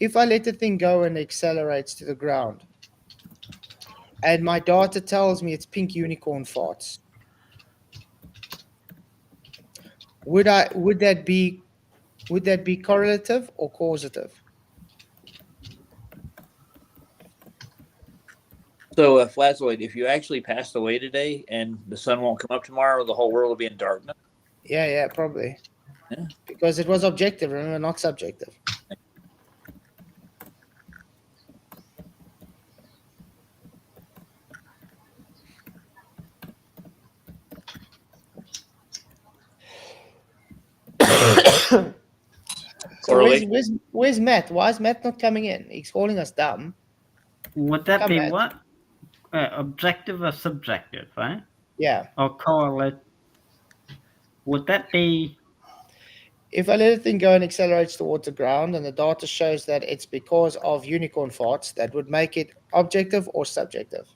If I let the thing go and accelerates to the ground, and my data tells me it's pink unicorn farts, would that be correlative or causative? So, Flatzoid, if you actually passed away today and the sun won't come up tomorrow, the whole world will be in darkness. Yeah, probably. Yeah. Because it was objective, remember, not subjective. So where's Matt? Why is Matt not coming in? He's calling us dumb. Would that Come be Matt. what? Objective or subjective, right? Yeah. Or correlate? Would that be? If I let a thing go and accelerates towards the ground and the data shows that it's because of unicorn farts, that would make it objective or subjective?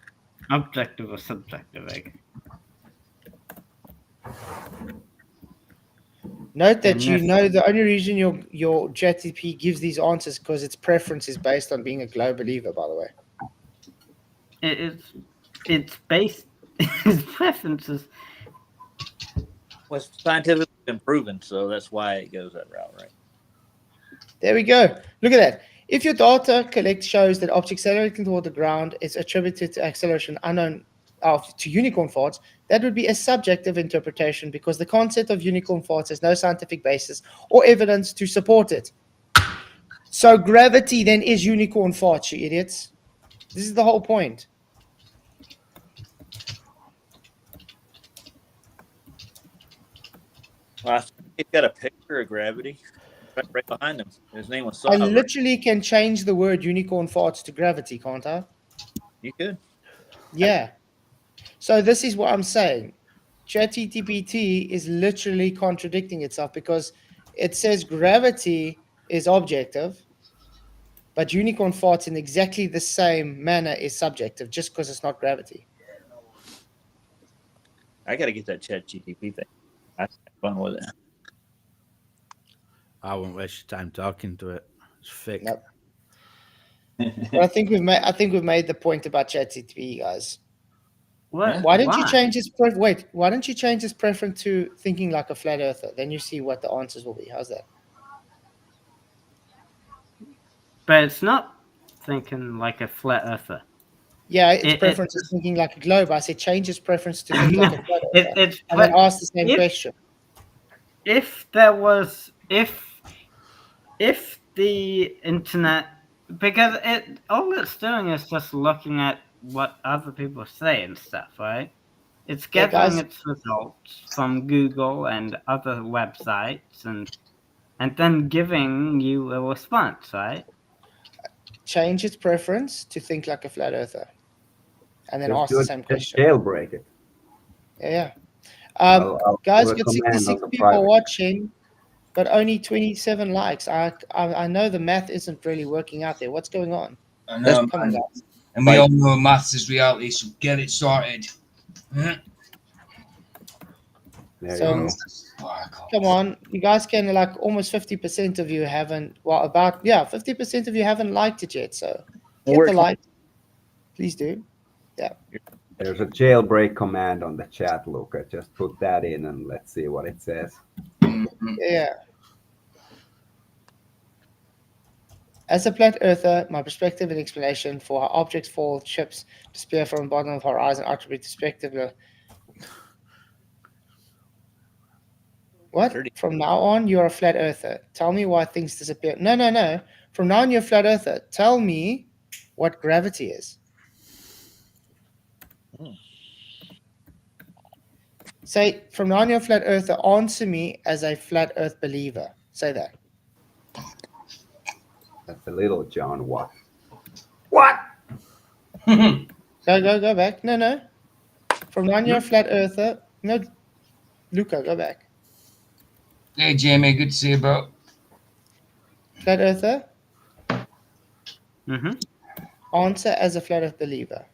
Objective or subjective, Note that the only reason your JTP gives these answers because its preference is based on being a glow believer, by the way. It's based his preferences. Well, it's scientifically been proven, so that's why it goes that route, right? There we go. Look at that. If your data collect shows that objects accelerating toward the ground is attributed to acceleration unknown to unicorn farts, that would be a subjective interpretation because the concept of unicorn farts has no scientific basis or evidence to support it. So gravity then is unicorn farts, you idiots. This is the whole point. Well, I think they've got a picture of gravity. right behind him. His name was I Saab. literally can change the word unicorn farts to gravity, can't I? You could. Yeah. So this is what I'm saying. ChatGPT is literally contradicting itself because it says gravity is objective, but unicorn farts in exactly the same manner is subjective just because it's not gravity. I got to get that Chat GTP thing. I have fun with it. I won't waste your time talking to it. It's fake. Nope. But I think we've made the point about ChatGPT, guys. What? Why didn't you change his wait? Why don't you change his preference to thinking like a flat earther? Then you see what the answers will be. How's that? But it's not thinking like a flat earther. Yeah, its preference is thinking like a globe. I said change its preference to think like a flat earther. And then ask the same question. If there was if the internet, because all it's doing is just looking at what other people say and stuff, right? It's Yeah, gathering guys. its results from Google and other websites and then giving you a response, right? Change its preference to think like a flat earther. And then Just ask do the it, same just question. jailbreak it. Yeah. I'll Guys, put a got command 66 on the people private. watching, but only 27 likes. I know the math isn't really working out there. What's going on? I know, Come on, man. guys. And we all know maths is reality, so get it sorted. There So, you go. come on, you guys can like almost 50% of you haven't. Well, about 50% of you haven't liked it yet. So hit the like, please do. Yeah. There's a jailbreak command on the chat, Luca. Just put that in and let's see what it says. Yeah. As a flat earther, my perspective and explanation for how objects fall, ships disappear from the bottom of the horizon attribute perspective. What? From now on, you're a flat earther. Tell me why things disappear. No. From now on, you're a flat earther. Tell me what gravity is. Say, from now on, you're a flat earther. Answer me as a flat earth believer. Say that. That's a little John Watt. What? Go back. No. From now on, you're a flat earther. No, Luca, go back. Hey, Jamie, good to see you, bro. Flat earther. Mm-hmm. Answer as a flat earth believer.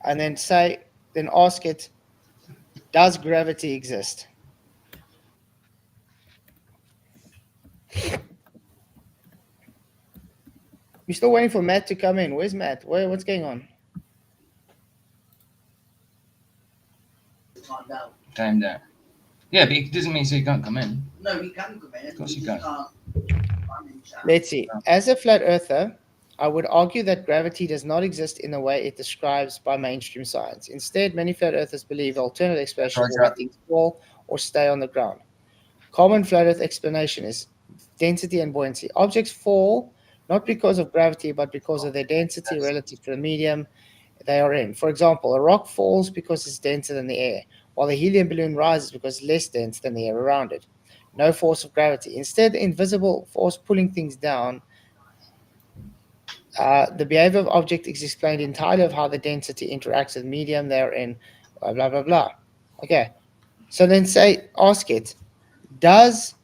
And then ask it, does gravity exist? We're still waiting for Matt to come in. Where's Matt? What's going on? Time down. Yeah, but it doesn't mean so you can't come in. No, he can come in. Of course you can. Let's see. As a flat earther, I would argue that gravity does not exist in the way it describes by mainstream science. Instead, many flat earthers believe alternate explanation for why things fall or stay on the ground. Common flat earth explanation is density and buoyancy. Objects fall not because of gravity, but because of their density relative to the medium they are in. For example, a rock falls because it's denser than the air, while the helium balloon rises because it's less dense than the air around it. No force of gravity. Instead, the invisible force pulling things down. The behavior of object is explained entirely of how the density interacts with the medium they're in, blah, blah, blah, blah. Okay. So then ask it, does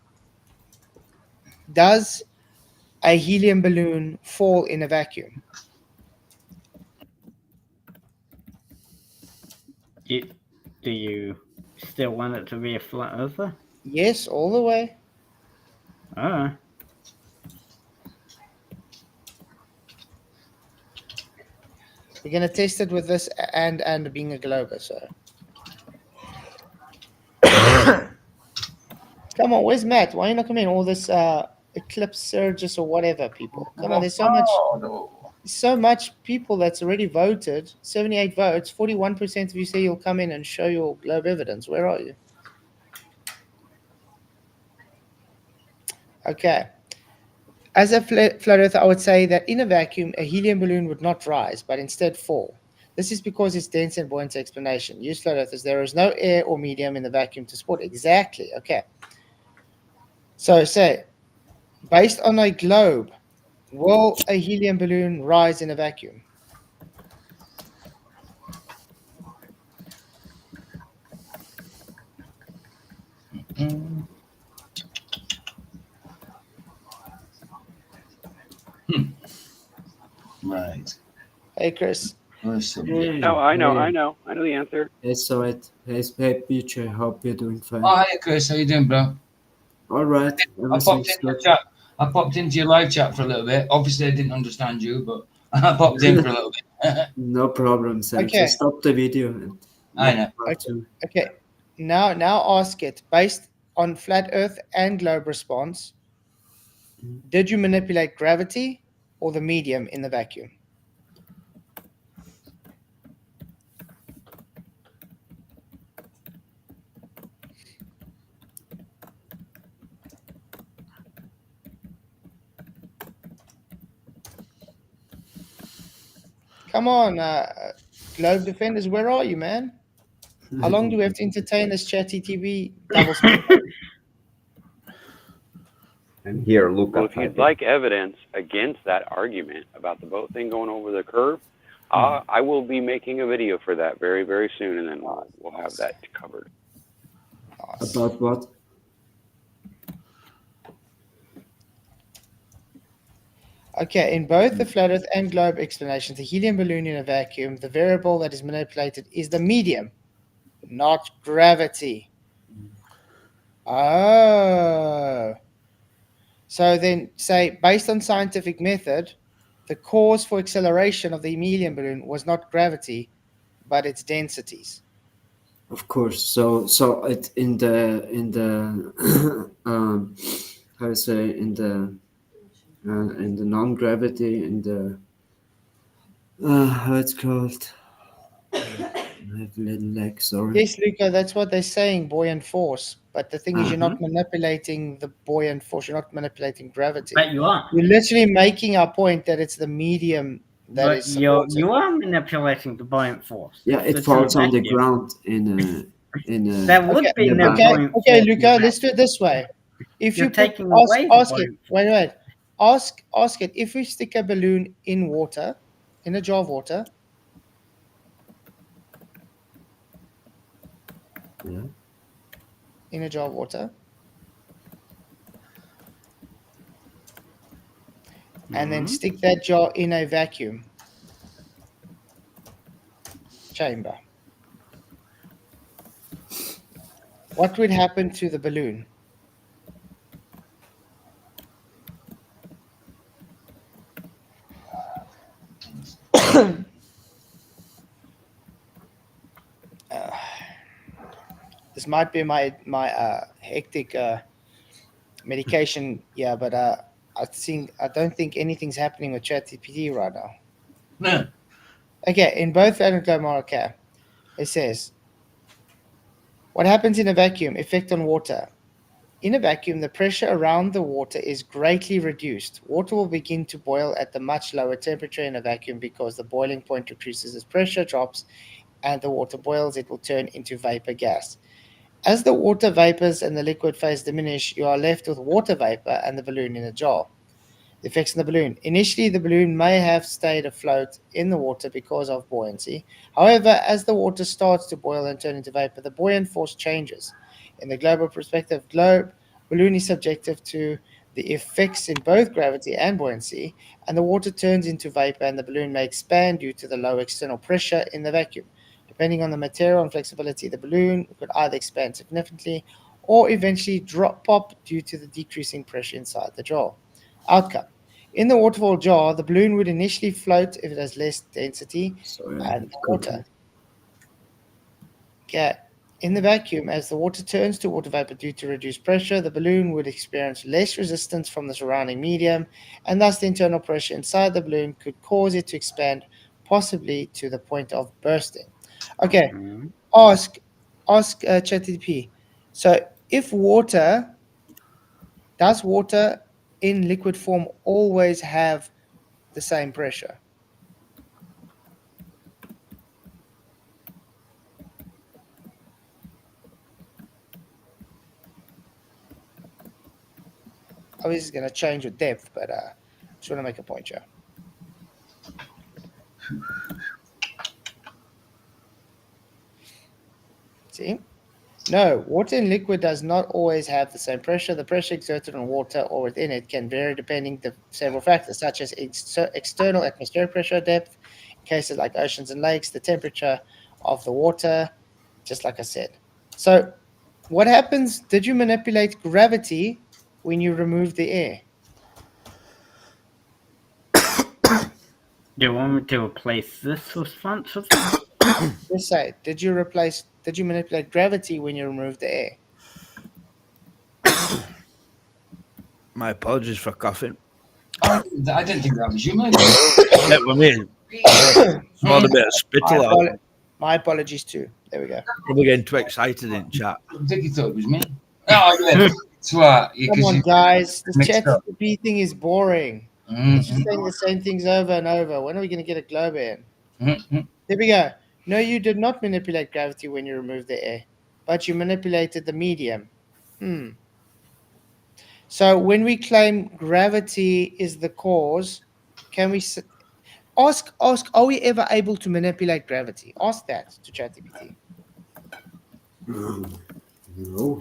a helium balloon fall in a vacuum? Do you still want it to be a flat earther? Yes, all the way. Alright. We're gonna test it with this and being a glober, so. Come on, where's Matt? Why are you not coming in? All this eclipse surges or whatever people. Come on, there's so much people that's already voted. 78 votes. 41% of you say you'll come in and show your globe evidence. Where are you? Okay. As a flat earther, I would say that in a vacuum, a helium balloon would not rise, but instead fall. This is because it's dense and buoyant explanation. Use flat earthers. There is no air or medium in the vacuum to support. Exactly. Okay. So say, based on a globe, will a helium balloon rise in a vacuum? Mm. Right. Hey, Chris. First subject. Hey, No, I know hey, the answer. hey, Soit. Hey, PJ. Hope you're doing fine. Oh, hi, Chris. How you doing, bro? All right, I popped everything's into your good. chat. I popped into your live chat for a little bit. Obviously, I didn't understand you, but I popped in for a little bit. No problem, Sam. Okay. Just stop the video. And I know. Okay. Now ask it. Based on flat Earth and globe response, did you manipulate gravity or the medium in the vacuum? Come on, globe defenders, where are you, man? How long do we have to entertain this chatty TV double speak? And here, Luca. Well, if you'd like evidence against that argument about the boat thing going over the curve, I will be making a video for that very, very soon, and then we'll have that covered. About what? Okay, in both the flat Earth and globe explanations, the helium balloon in a vacuum, the variable that is manipulated is the medium, not gravity. Oh. So then, say, based on scientific method, the cause for acceleration of the helium balloon was not gravity, but its densities. Of course. So it in the how to say in the non-gravity in the how it's called. I have a little leg. Sorry. Yes, Luca, that's what they're saying, buoyant force. But the thing is, you're not manipulating the buoyant force. You're not manipulating gravity. But you are. You're literally making our point that it's the medium that But is supported. you are manipulating the buoyant force. Yeah, it It's falls in on the vacuum. ground in a. That would be in no a buoyant force. Okay, in Luca, the let's do it this way. If You're you put, taking away the ask it, buoyant wait, ask it, if we stick a balloon in water, in a jar of water, Yeah. in a jar of water, and then stick that jar in a vacuum chamber, what would happen to the balloon? This might be my hectic medication, yeah, but I don't think anything's happening with ChatGPT right now. No. Okay, in both Flat and globe model care, it says, what happens in a vacuum? Effect on water. In a vacuum, the pressure around the water is greatly reduced. Water will begin to boil at the much lower temperature in a vacuum because the boiling point decreases as pressure drops and the water boils. It will turn into vapor gas. As the water vapors and the liquid phase diminish, you are left with water vapor and the balloon in a jar. The effects on the balloon. Initially, the balloon may have stayed afloat in the water because of buoyancy. However, as the water starts to boil and turn into vapor, the buoyant force changes. In the global perspective, balloon is subjective to the effects in both gravity and buoyancy, and the water turns into vapor and the balloon may expand due to the low external pressure in the vacuum. Depending on the material and flexibility, the balloon could either expand significantly or eventually pop due to the decreasing pressure inside the jar. Outcome. In the waterfall jar, the balloon would initially float if it has less density and water. Okay. In the vacuum, as the water turns to water vapor due to reduced pressure, the balloon would experience less resistance from the surrounding medium, and thus the internal pressure inside the balloon could cause it to expand, possibly to the point of bursting. Okay, ask ChatGPT. So, if water, does water in liquid form always have the same pressure? Obviously, it's going to change with depth, but just want to make a point here. See? No, water in liquid does not always have the same pressure. The pressure exerted on water or within it can vary depending on several factors, such as external atmospheric pressure, depth, in cases like oceans and lakes, the temperature of the water, just like I said. So, what happens? Did you manipulate gravity when you remove the air? Do you want me to replace this with Flatzoid? Just say, did you manipulate gravity when you removed the air? My apologies for coughing. I didn't think that was you, mate. Yeah, I mean, smelled a bit of spittle out. My apologies too. There we go. Probably getting too excited in chat. I think you thought it was me. Oh, yeah. Twat. Come on, guys. This mixed up. ChatGPT thing is boring. It's just saying the same things over and over. When are we going to get a globe in? There we go. No, you did not manipulate gravity when you removed the air, but you manipulated the medium. So when we claim gravity is the cause, can we ask, are we ever able to manipulate gravity? Ask that to ChatGPT. No.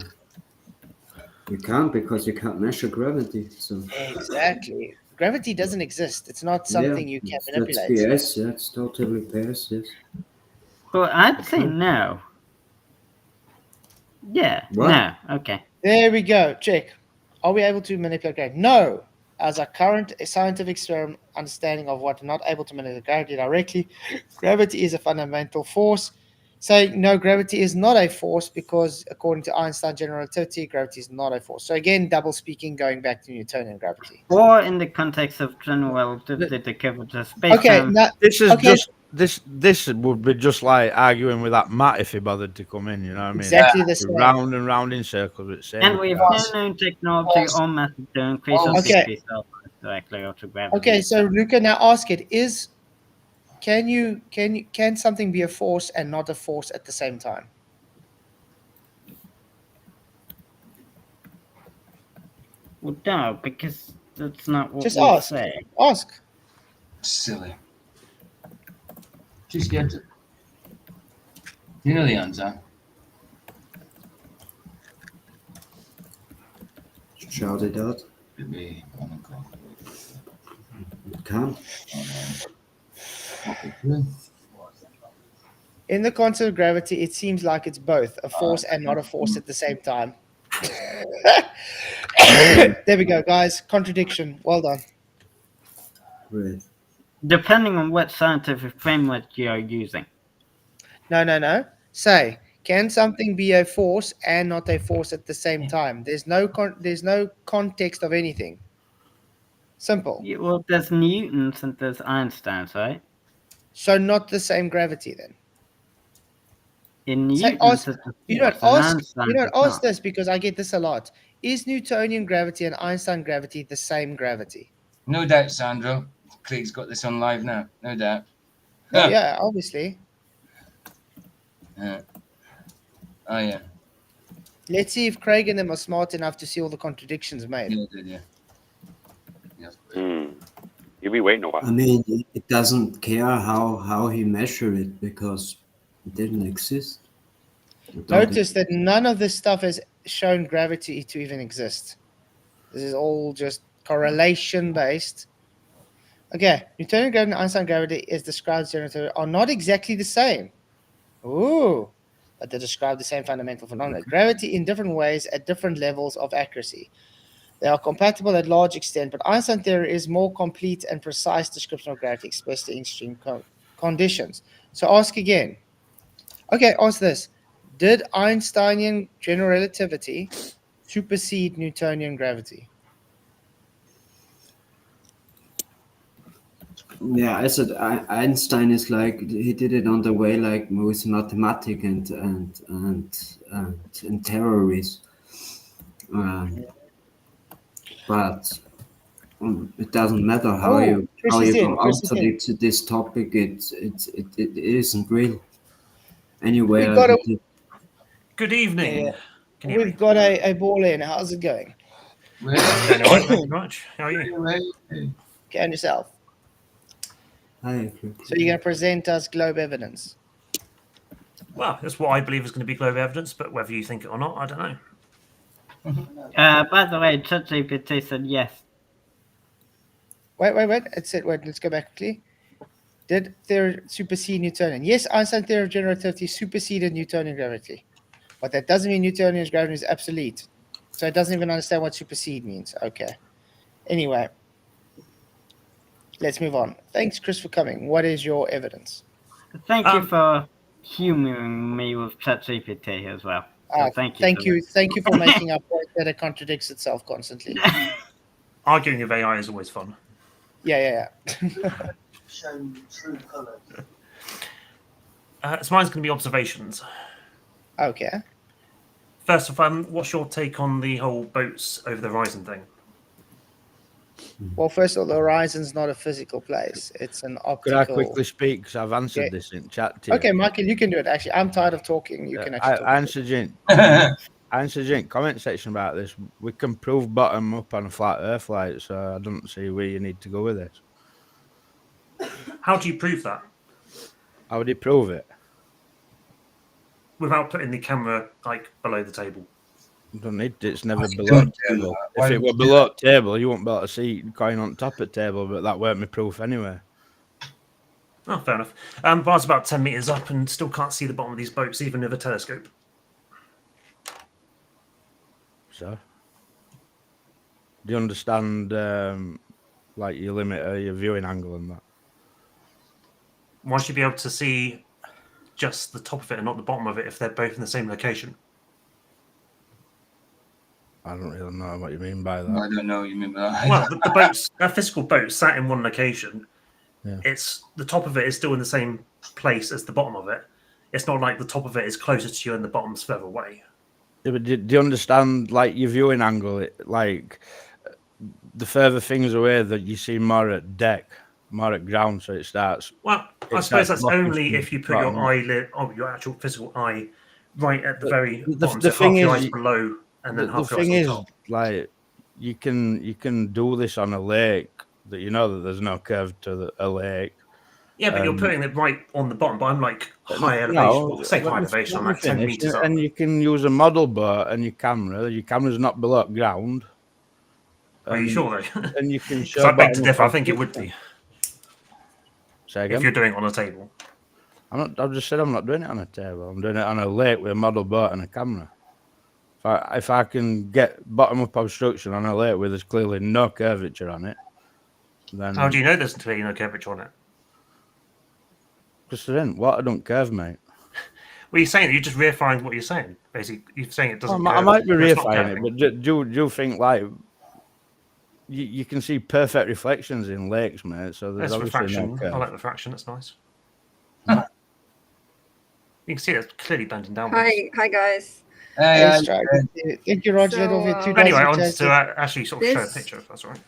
You can't, because you can't measure gravity. So Exactly. Gravity doesn't exist. It's not something you can manipulate. That's BS. Yeah, it's totally BS. Yes. Well, I'd say no. Yeah. What? No. Okay. There we go. Check. Are we able to manipulate gravity? No. As our current scientific understanding of what not able to manipulate gravity directly, gravity is a fundamental force. Saying no, gravity is not a force because according to Einstein's general relativity, gravity is not a force. So again, double speaking, going back to Newtonian gravity. Or in the context of general relativity, the curvature of space. Okay, now, This is just this would be just like arguing with that Matt if he bothered to come in. You know what I mean? Exactly the same. Round and round in circles. It's same. And we have no known technology or method to increase or decrease our directly or to gravity. Okay, so Luca, now ask it: can something be a force and not a force at the same time? Well, no, because that's not what Just we ask. say. Ask. Silly. Too scared to. You know the answer. Shout it out. Maybe. Oh my God. You can't. In the concept of gravity, it seems like it's both a force and not a force at the same time. There we go, guys. Contradiction. Well done. Great. Depending on what scientific framework you are using. No. Say, can something be a force and not a force at the same time? There's no context of anything. Simple. Yeah, well, there's Newton's and there's Einstein's, right? So not the same gravity then. In Say, Newton's, ask, it's a you don't force, and ask. Einstein's You don't it's ask not. this because I get this a lot. Is Newtonian gravity and Einstein gravity the same gravity? No doubt, Sandro. Craig's got this on live now. No doubt. Oh yeah, obviously. Oh yeah. Let's see if Craig and them are smart enough to see all the contradictions made. Yeah. You'll be waiting a while. I mean, it doesn't care how he measured it because it didn't exist. Notice that none of this stuff has shown gravity to even exist. This is all just correlation based. Okay, Newtonian gravity and Einstein gravity is described generally are not exactly the same. Ooh, but they describe the same fundamental phenomena. Gravity in different ways at different levels of accuracy. They are compatible at large extent, but Einstein theory is more complete and precise description of gravity expressed in extreme conditions. So ask again. Okay, ask this. Did Einsteinian general relativity supersede Newtonian gravity? Yeah, I said Einstein is like he did it on the way, like with mathematics and theories. But it doesn't matter how Oh, you Chris how is you in. can Chris is answer in. to this topic. It isn't real. Anywhere We've got a Good evening. yeah, Can you hear we've me? got a ball in. How's it going? Going all right, thank you very much. How are you? Okay, and yourself. Hi, So you're going to present us globe evidence. Well, that's what I believe is going to be global evidence, but whether you think it or not, I don't know. By the way, ChatGPT said yes. Wait. Wait, let's go back quickly. Did theory supersede Newtonian? Yes, Einstein's theory of general relativity superseded Newtonian gravity. But that doesn't mean Newtonian gravity is absolute. So it doesn't even understand what supersede means. Okay. Anyway, let's move on. Thanks, Chris, for coming. What is your evidence? Thank you for humoring me with ChatGPT as well. So thank you. Thank you for making a point that it contradicts itself constantly. Arguing with AI is always fun. Yeah. Showing true colours. So mine's going to be observations. Okay. First of all, what's your take on the whole boats over the horizon thing? Well, first of all, the horizon's not a physical place. It's an Could optical... I quickly speak? Because I've answered this in chat to you. Okay, Michael, you can do it. Actually, I'm tired of talking. You can actually talk. I answered you in comment section about this. We can prove bottom up on a flat Earth light, so I don't see where you need to go with this. How do you prove that? How would you prove it? Without putting the camera like below the table. You don't need to. It's never below table. If it were below table, you wouldn't be able to see going on top of table, but that weren't my proof anyway. Oh, fair enough. But I was about 10 meters up and still can't see the bottom of these boats, even with a telescope. So, do you understand, like your limit, your viewing angle and that? Why should you be able to see just the top of it and not the bottom of it if they're both in the same location? I don't really know what you mean by that. I don't know what you mean by that. Well, the boats, a physical boat sat in one location. Yeah. It's the top of it is still in the same place as the bottom of it. It's not like the top of it is closer to you and the bottom's further away. Yeah, but do you understand, like, your viewing angle? Like, the further things away that you see more at deck, more at ground, so it starts. Well, I suppose that's only if you put your eyelid, your actual physical eye, right at the very bottom. The so thing half your is, eyes below, and then the half your thing eyes is, on top. like, you can do this on a lake that you know that there's no curve to a lake. Yeah, but you're putting it right on the bottom. But I'm like high elevation. No, Well, say high elevation. I'm like 10 meters up. And you can use a model boat and your camera. Your camera's not below ground. Are you sure though? And you can show. Because I beg to differ. I think it would be. Say again? If you're doing it on a table. I've just said I'm not doing it on a table. I'm doing it on a lake with a model boat and a camera. If I can get bottom up obstruction on a lake where there's clearly no curvature on it, then How do you know there's clearly no curvature on it? Because there ain't. Water don't curve, mate. Well, you're saying that you're just reifying what you're saying. Basically, you're saying it doesn't. I might be it's not reifying it, curving. but do you think like you can see perfect reflections in lakes, mate? So there's That's obviously refraction. no curve. I like refraction. That's nice. You can see it's clearly bending downwards. Hi guys. Thank you, Roger. Anyway, I wanted to actually sort of show a this- picture, if that's all right.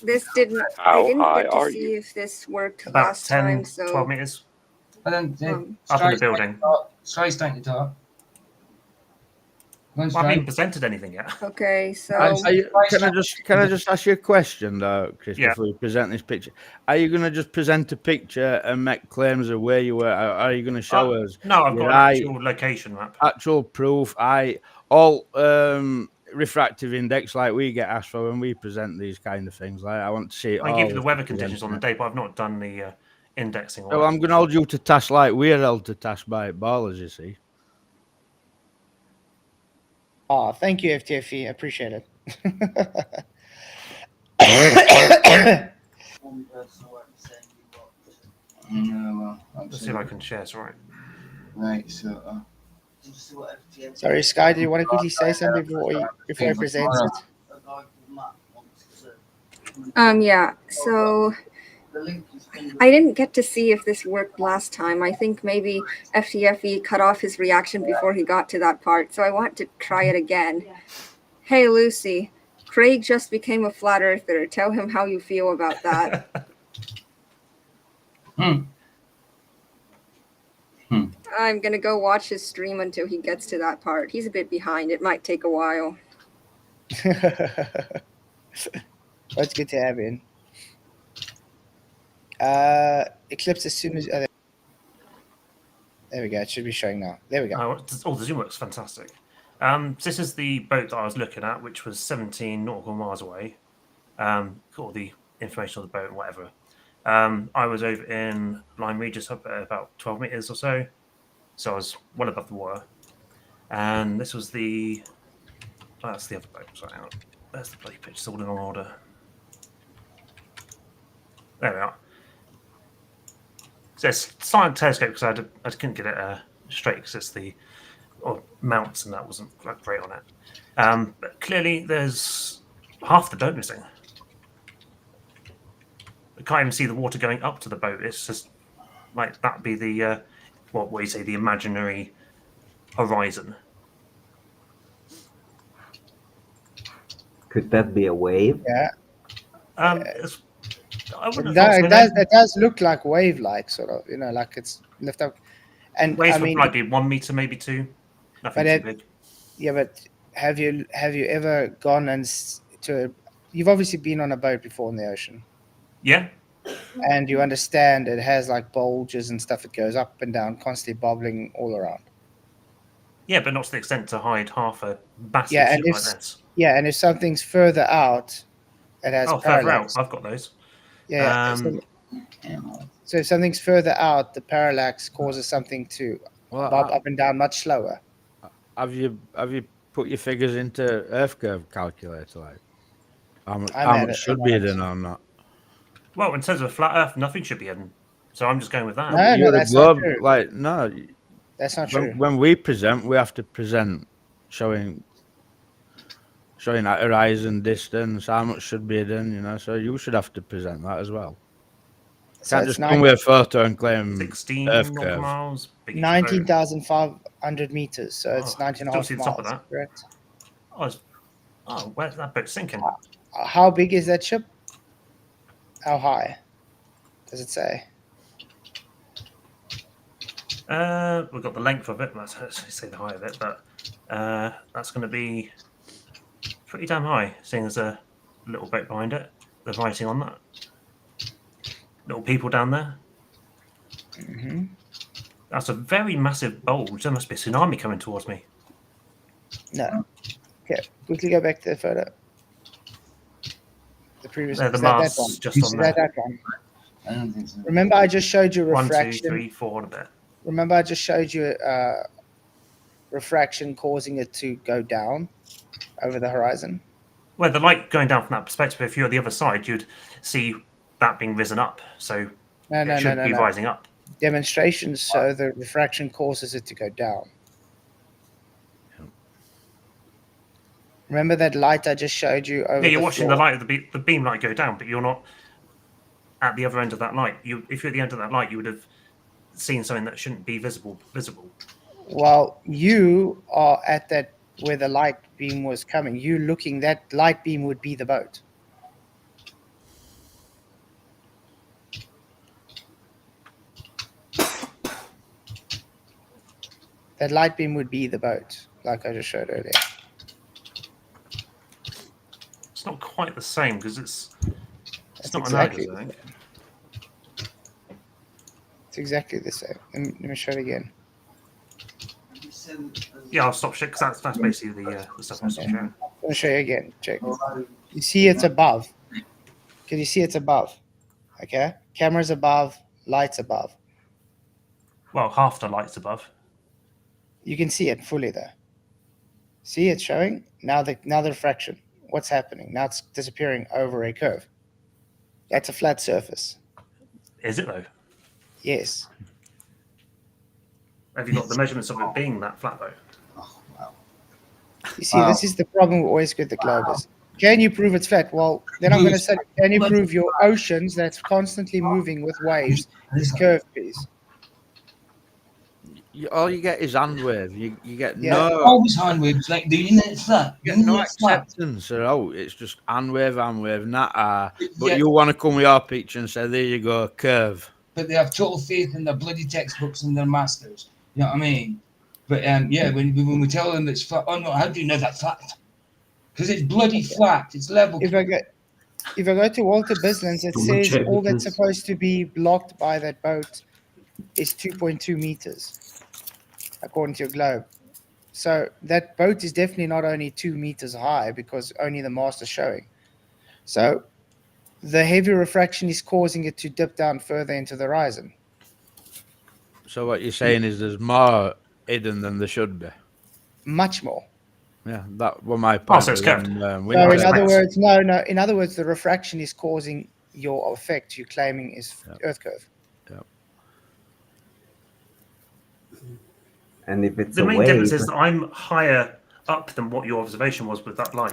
This didn't. How I didn't high get to are see if this worked About last 10, time. So 12 meters. And then Up in the building. Sky's starting to talk. Well, I haven't even presented anything yet. okay, so Can I just ask you a question though, Chris, Yeah. before you present this picture? Are you going to just present a picture and make claims of where you were? Are you going to show us? No, I've your got an actual location map. Actual proof. All refractive index like we get asked for when we present these kind of things. Like I want to see. I give you the weather conditions on the day, but I've not done the indexing. So I'm going to hold you to task like we're held to task by ballers, you see. Oh, thank you, FTFE. I appreciate it. No, Let's see if I can share. It's all right. Right, so. Sorry, Sky, do you want to quickly say something before I present it? yeah. So I didn't get to see if this worked last time. I think maybe FTFE cut off his reaction before he got to that part. So I want to try it again. Hey, Lucy. Craig just became a flat earther. Tell him how you feel about that. I'm gonna go watch his stream until he gets to that part. He's a bit behind. It might take a while. That's good to have in. Eclipse as soon as... there we go. It should be showing now. There we go. Oh, the zoom works fantastic. This is the boat that I was looking at, which was 17 nautical miles away. Got all the information on the boat and whatever. I was over in Lyme Regis up at about 12 meters or so. So I was well above the water. And this was the... Oh, that's the other boat. Sorry, hang on. There's the bloody pitch. It's all in order. There we are. So it's silent telescope because I couldn't get it straight because it's the mounts and that wasn't great on it. But clearly there's half the boat missing. I can't even see the water going up to the boat. It's just like that'd be the what you say, the imaginary horizon. Could that be a wave? Yeah. It does look like wave-like, sort of. You know, like it's lift up. And waves I mean, would probably be 1 meter, maybe 2. Nothing too big. Yeah, but have you ever gone you've obviously been on a boat before in the ocean. Yeah. And you understand it has like bulges and stuff. It goes up and down, constantly bobbling all around. Yeah, but not to the extent to hide half a massive Yeah, ship and if like this. yeah, and if something's further out, it has further out. parallax. I've got those. Yeah. So if something's further out, the parallax causes something to bob up and down much slower. Have you put your figures into Earth curve calculator? Like how much should be hidden on that? Well, in terms of flat Earth, nothing should be hidden. So I'm just going with that. No, that's not true. Like no, that's not true. When we present, we have to present showing that horizon distance, how much should be hidden, you know. So you should have to present that as well. So can't just come with a photo and claim 16 Earth nautical curve. miles. 19,500 meters. So it's 19 still see the top of miles. that. Correct. Where's that boat sinking? How big is that ship? How high? Does it say? We've got the length of it. Let's say the height of it, but that's going to be pretty damn high, seeing there's a little boat behind it. The writing on that. Little people down there. Mm-hmm. That's a very massive bulge. There must be a tsunami coming towards me. No. Okay, quickly go back to the photo. The previous. The mast mast's just on there. That one? I don't think so. Remember, I just showed you refraction. 1, 2, 3, 4 a bit. Remember, I just showed you refraction causing it to go down over the horizon. Well, the light going down from that perspective, if you're at the other side, you'd see that being risen up. So it should be rising up. Demonstrations so the refraction causes it to go down. Remember that light I just showed you over? Yeah, you're watching the light of the beam light go down, but you're not at the other end of that light. If you're at the end of that light, you would have seen something that shouldn't be visible. Well, you are at that where the light beam was coming. You looking, that light beam would be the boat. That light beam would be the boat, like I just showed earlier. It's not quite the same because it's not exactly analogous, I think. It's exactly the same. Let me show it again. Yeah, I'll stop shit because that's basically the stuff I'm showing. I'm going to show you again. Check. You see it's above. Can you see it's above? Okay. Camera's above, lights above. Well, half the light's above. You can see it fully there. See, it's showing now the refraction. What's happening? Now it's disappearing over a curve. That's a flat surface. Is it though? Yes. Have you got the measurements of it being that flat though? You see, this is the problem we always get the Globers. Can you prove it's flat? Well, then I'm going to say, can you prove your oceans that's constantly moving with waves is curved, please? all you get is hand wave. You get Yeah. no Always hand waves, like the unit flat. you get no acceptance at all. It's just hand wave, nah. But Yeah. you want to come with your picture and say, there you go, curve. But they have total faith in their bloody textbooks and their masters. You know what I mean? But yeah, when we tell them it's flat, oh no, how do you know that's flat? Because it's bloody flat. It's level. If I go to Walter Bisland's, it Someone says check all that's because- supposed to be blocked by that boat is 2.2 meters, according to your globe. So that boat is definitely not only 2 meters high because only the mast is showing. So the heavy refraction is causing it to dip down further into the horizon. So what you're saying is there's more hidden than there should be. Much more. Yeah, that was my point. so it's curved. So in other words, no. In other words, the refraction is causing your effect you're claiming is Earth curve. And if it's The a main wave, difference is that I'm higher up than what your observation was with that light.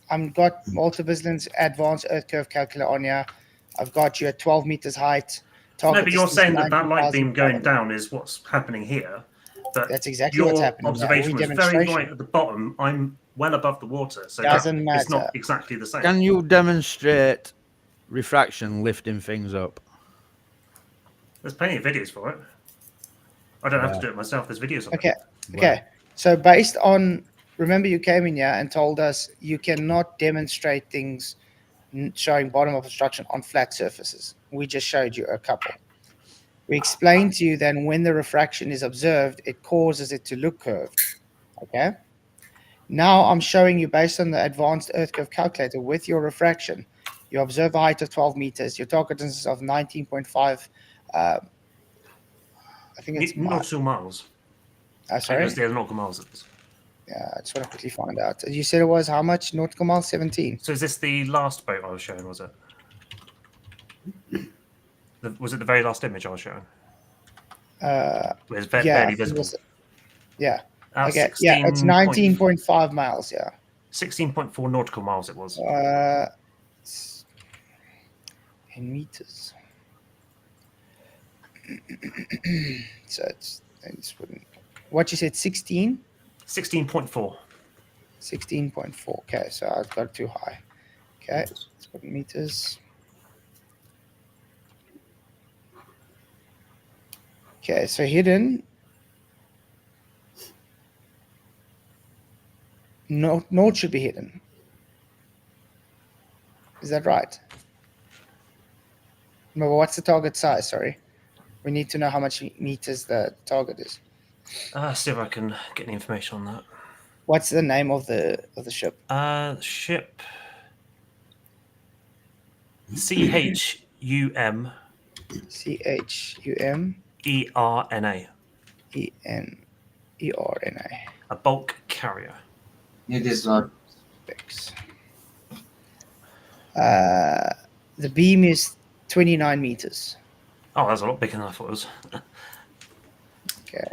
I've got Walter Bisland's advanced Earth curve calculator on here. I've got you at 12 meters height. No, but you're distance saying that light 19,000 beam going kilometers. down is what's happening here. But That's exactly your what's happening. observation was very right at the bottom. I'm well above the water, so Doesn't it's not matter. exactly the same. Can you demonstrate refraction lifting things up? There's plenty of videos for it. I don't have to do it myself. There's videos of Okay. it. Okay. So based on, remember you came in here and told us you cannot demonstrate things showing bottom of obstruction on flat surfaces. We just showed you a couple. We explained to you then when the refraction is observed, it causes it to look curved. Okay. Now I'm showing you based on the advanced Earth curve calculator with your refraction, you observe a height of 12 meters, your target distance of 19.5. I think it's nautical miles. Sorry. It was the nautical miles. Yeah, I just want to quickly find out. You said it was how much nautical miles? 17. So is this the last boat I was showing? Was it? Was it the very last image I was showing? It's barely visible. Yeah. That's Okay. Yeah, it's 19.5 miles. Yeah. 16.4 nautical miles. It was. In meters. So it's what you said, 16? 16.4. 16.4. Okay, so I've got it too high. Okay, let's put meters. Okay, so hidden. North should be hidden. Is that right? No, what's the target size? Sorry. We need to know how much meters the target is. See if I can get any information on that. What's the name of the ship? Ship CHUM ERNA. ERNA. A bulk carrier. It is not. The beam is 29 meters. Oh, that's a lot bigger than I thought it was. Okay.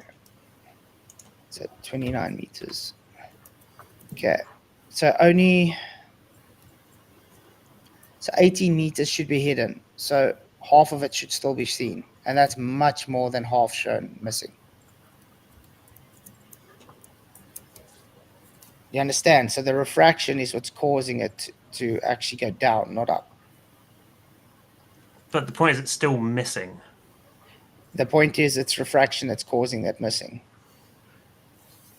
So 29 meters. Okay. So 18 meters should be hidden. So half of it should still be seen. And that's much more than half shown missing. You understand? So the refraction is what's causing it to actually go down, not up. But the point is, it's still missing. The point is, it's refraction that's causing that missing.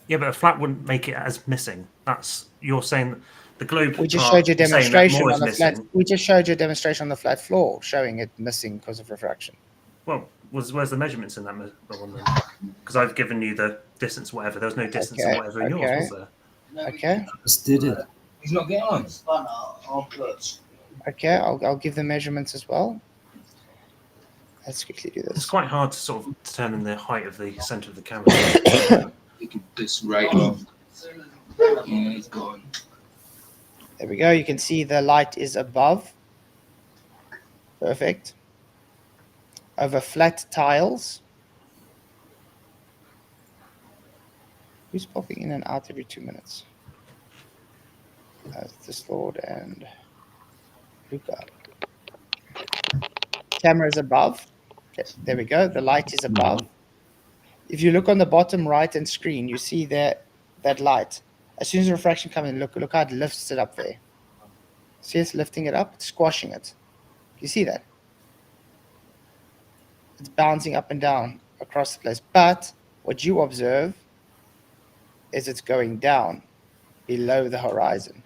Yeah, but a flat wouldn't make it as missing. You're saying the globe. We just showed you a demonstration on the flat. Missing. We just showed you a demonstration on the flat floor, showing it missing because of refraction. Well, where's the measurements in that one then? Because I've given you the distance, whatever. There was no distance or whatever in yours, was there? Okay. Just did it. He's not getting on. Okay, I'll give the measurements as well. Let's quickly do It's this. quite hard to sort of determine the height of the center of the camera. You can this right off. Yeah, it's gone. There we go. You can see the light is above. Perfect. Over flat tiles. Who's popping in and out every 2 minutes? This Lord and Luca. Camera is above. Okay, there we go. The light is above. if you look on the bottom right hand screen, you see that light. As soon as refraction comes in, look how it lifts it up there. See, it's lifting it up, it's squashing it. You see that? It's bouncing up and down across the place. But what you observe is it's going down below the horizon.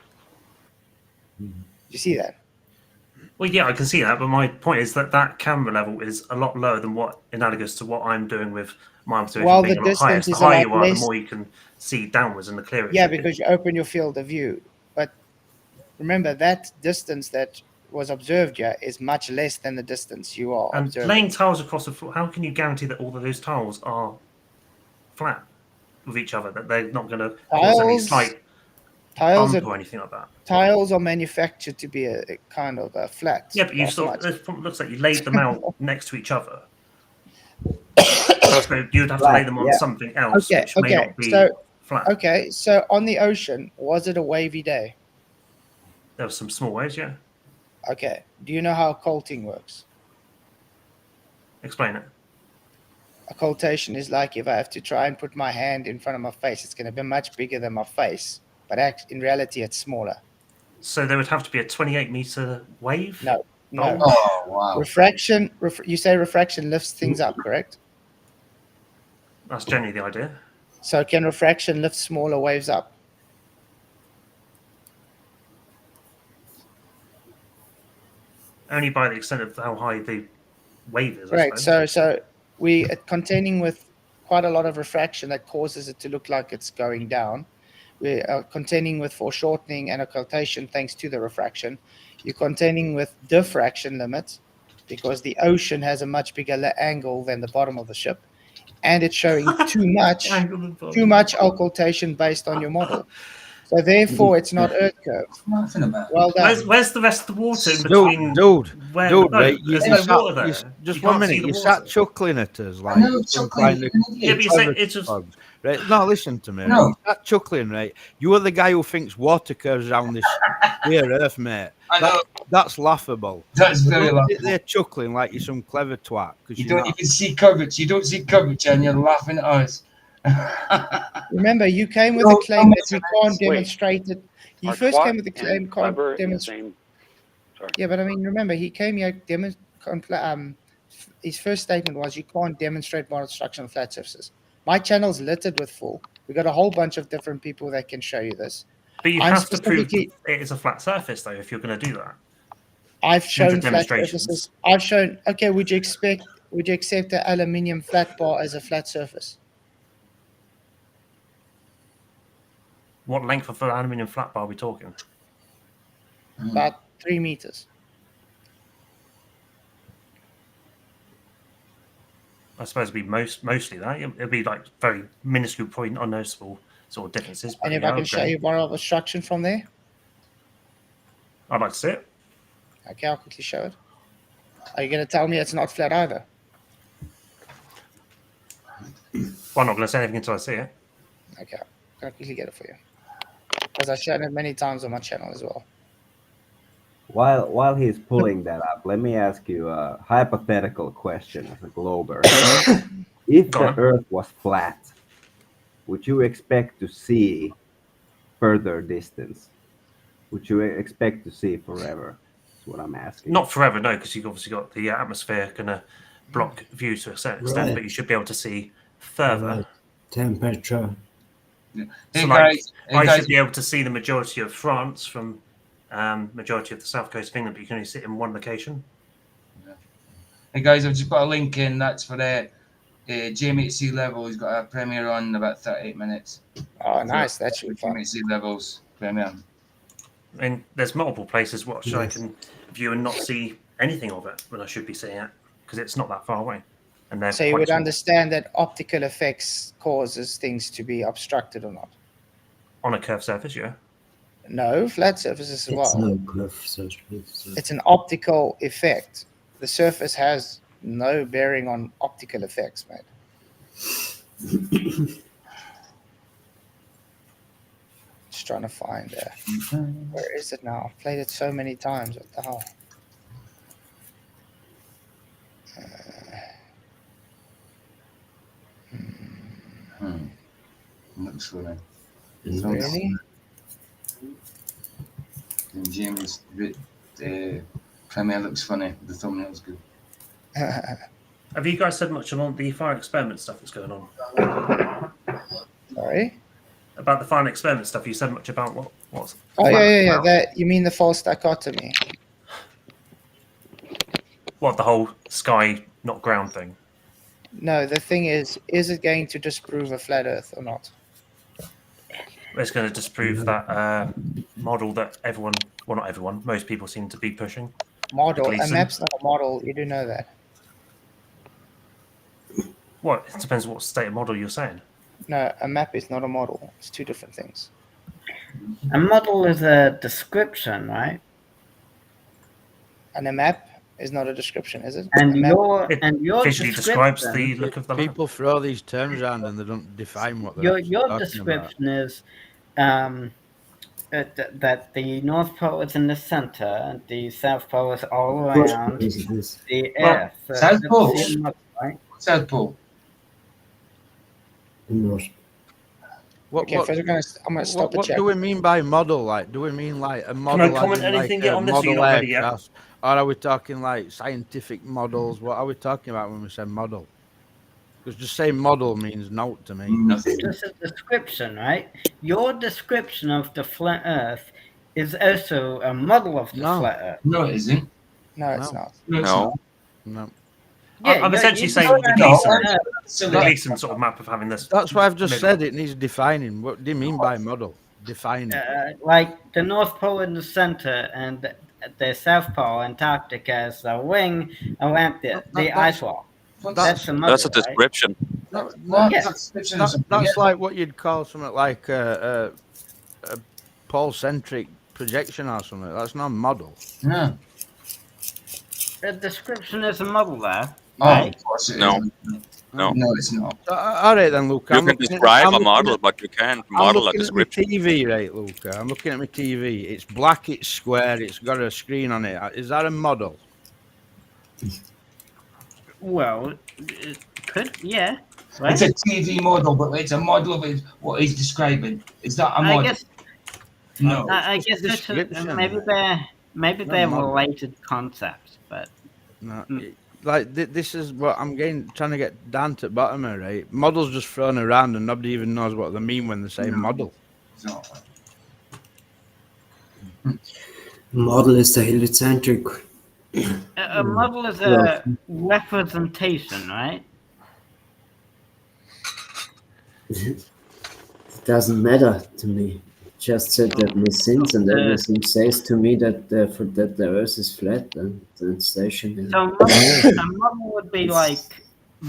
You see that? Well, yeah, I can see that, but my point is that camera level is a lot lower than what analogous to what I'm doing with my observation Well, being the a lot higher. distance So the is a higher lot you are, the less. more you can see downwards and the clearer it Yeah, should be. because you open your field of view. But remember, that distance that was observed here is much less than the distance you are And observing. laying tiles across the floor, how can you guarantee that all of those tiles are flat with each other, that they're not going to cause any slight bump or anything like that? Tiles are manufactured to be a kind of a flat. Yeah, but you not so sort much. it looks like you laid them out next to each other. So you'd have to lay them on yeah. something else, Okay, which may not be so flat. okay, so on the ocean, was it a wavy day? There were some small waves, yeah. Okay, do you know how occulting works? Explain it. Occultation is like if I have to try and put my hand in front of my face, it's going to be much bigger than my face, but in reality, it's smaller. So there would have to be a 28-meter wave? No. Oh, wow. Refraction, you say refraction lifts things up, correct? That's generally the idea. So can refraction lift smaller waves up? Only by the extent of how high the wave is, I Right. suppose. So we are containing with quite a lot of refraction that causes it to look like it's going down. We are containing with foreshortening and occultation thanks to the refraction. You're containing with diffraction limits because the ocean has a much bigger angle than the bottom of the ship, and it's showing too much occultation based on your model. So therefore, it's not Earth curve. Nothing about. Well done. Where's the rest of the water in between? Dude, no, right? there's no water there. Just You one can't minute. see the You water. sat chuckling at us like know, some chuckling, kind of you're an idiot. Yeah, but you say clever it's just- dog, right? No, listen to me. No. Right? You sat chuckling, right? You are the guy who thinks water curves around this here Earth, mate. I know. That's laughable. That's very Don't sit laughable. there chuckling like you're some clever twat. You don't even see coverage. You don't see coverage, and you're laughing at us. Remember, you came with No, a claim that we can't Wait. demonstrate it. He Are first twat came with the claim and can't clever in the demonstrate. same? Sorry. Yeah, but I mean, remember, he came here. His first statement was, "You can't demonstrate model structure on flat surfaces." My channel's littered with full. We got a whole bunch of different people that can show you this. But you I'm have to prove specifically- it is a flat surface, though, if you're going to do that. I've shown flat demonstrations. surfaces. I've shown. Okay, would you accept an aluminium flat bar as a flat surface? What length of an aluminium flat bar are we talking? About 3 meters. I suppose it'd be mostly that. It'd be like very minuscule, probably unnoticeable sort of differences. And if yeah, I can show okay. you one of obstruction from there, I'd like to see it. okay, I'll quickly show it. Are you going to tell me it's not flat either? Well, I'm not going to say anything until I see it. Okay, I'm going to quickly get it for you. Because I've shown it many times on my channel as well. While he's pulling that up, let me ask you a hypothetical question as a glober. If Go the on. Earth was flat, would you expect to see further distance? Would you expect to see forever? That's what I'm asking. Not forever, no, because you've obviously got the atmosphere going to block view to a certain extent, Right. but you should be able to see further. Right. Temperature. Hey, So, like, I guys, should be able to see the majority of France from majority of the south coast of England, but you can only sit in one location. Hey guys, I've just put a link in. That's for Jamie at sea level. He's got a premiere on in about 38 minutes. Oh, nice. That should be fun. Jamie at sea levels premiere. And there's multiple places which I Yes. can view and not see anything of it when I should be seeing it because it's not that far away. And they're So you quite would small. understand that optical effects causes things to be obstructed or not? On a curved surface, yeah. No, flat surfaces as It's well. no curve surface. It's an optical effect. The surface has no bearing on optical effects, mate. Just trying to find where is it now? I've played it so many times. What the hell? looks funny. Really? And James, the premiere looks funny. The thumbnail's good. Have you guys said much about the fire experiment stuff that's going on? Sorry? About the fire experiment stuff, you said much about what's. Oh, yeah. about? That, you mean the false dichotomy? What, the whole sky, not ground thing? No, the thing is it going to disprove a flat Earth or not? It's going to disprove that model that everyone, well, not everyone, most people seem to be pushing. Model? A Gleason. map's not a model. You do know that. What? It depends what state of model you're saying. No, a map is not a model. It's two different things. A model is a description, right? And a map is not a description, is it? And A map- your visually describes the look of the map. People throw these terms around and they don't define what they're your actually talking description is that the North Pole is in the center and the South Pole is all around the Earth. South Pole. Right? South Pole. What, Okay, first I'm gonna stop the what chat. do we mean by model? Like, do we mean like a model? Can I comment as in, anything like, yet a on this? Or you're model not ready yet? aircraft? Or are we talking like scientific models? What are we talking about when we say model? Because just saying model means note to me. Nothing. Just a description, right? Your description of the flat Earth is also a model of the flat Earth. No, it isn't. No, it's not. No. No. Yeah, I'm essentially saying the Gleason sort of map of having this. That's why I've just middle. said it needs defining. What do you mean by model? Define it. Like the North Pole in the center and the South Pole, Antarctica, is the ring around the ice wall. That's a model, That's a description. That's like what you'd call something like a pole-centric projection or something. That's not a model. No. The description is a model there. Oh, Right? of course it No. is. No. No, it's not. All right then, Luca. You can describe a model, but you can't model a description. I'm looking at my TV, right, Luca? I'm looking at my TV. It's black, it's square, it's got a screen on it. Is that a model? Well, it could, yeah. Right? It's a TV model, but it's a model of what he's describing. Is that a model? I guess. No. I guess a it's description. maybe they're related concepts, but No. Like this is what I'm trying to get down to the bottom of, right? Models just thrown around and nobody even knows what they mean when they say model. It's not. Model is the heliocentric. a model is a representation, right? It doesn't matter to me. Just said that my sins and everything says to me that that the Earth is flat and stationary. So a model would be like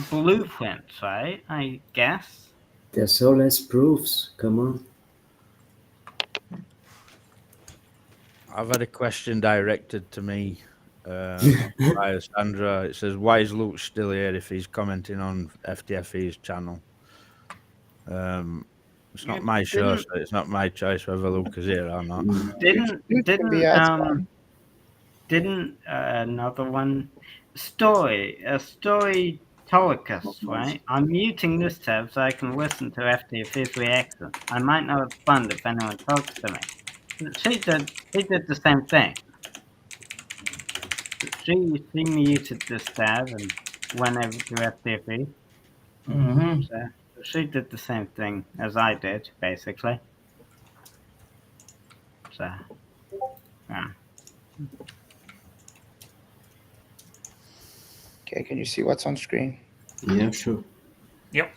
blueprints, right? I guess. There's so less proofs. Come on. I've had a question directed to me by Sandra. It says, "Why is Luke still here if he's commenting on FTFE's channel?" It's not my show, so it's not my choice whether Luke is here or not. Didn't another one story Toricus, right? I'm muting this tab so I can listen to FTF's reaction. I might not respond if anyone talks to me. He did the same thing. She muted this tab and went over to FTF. Mm-hmm. So she did the same thing as I did, basically. So, Okay, can you see what's on screen? Yeah, sure. Yep.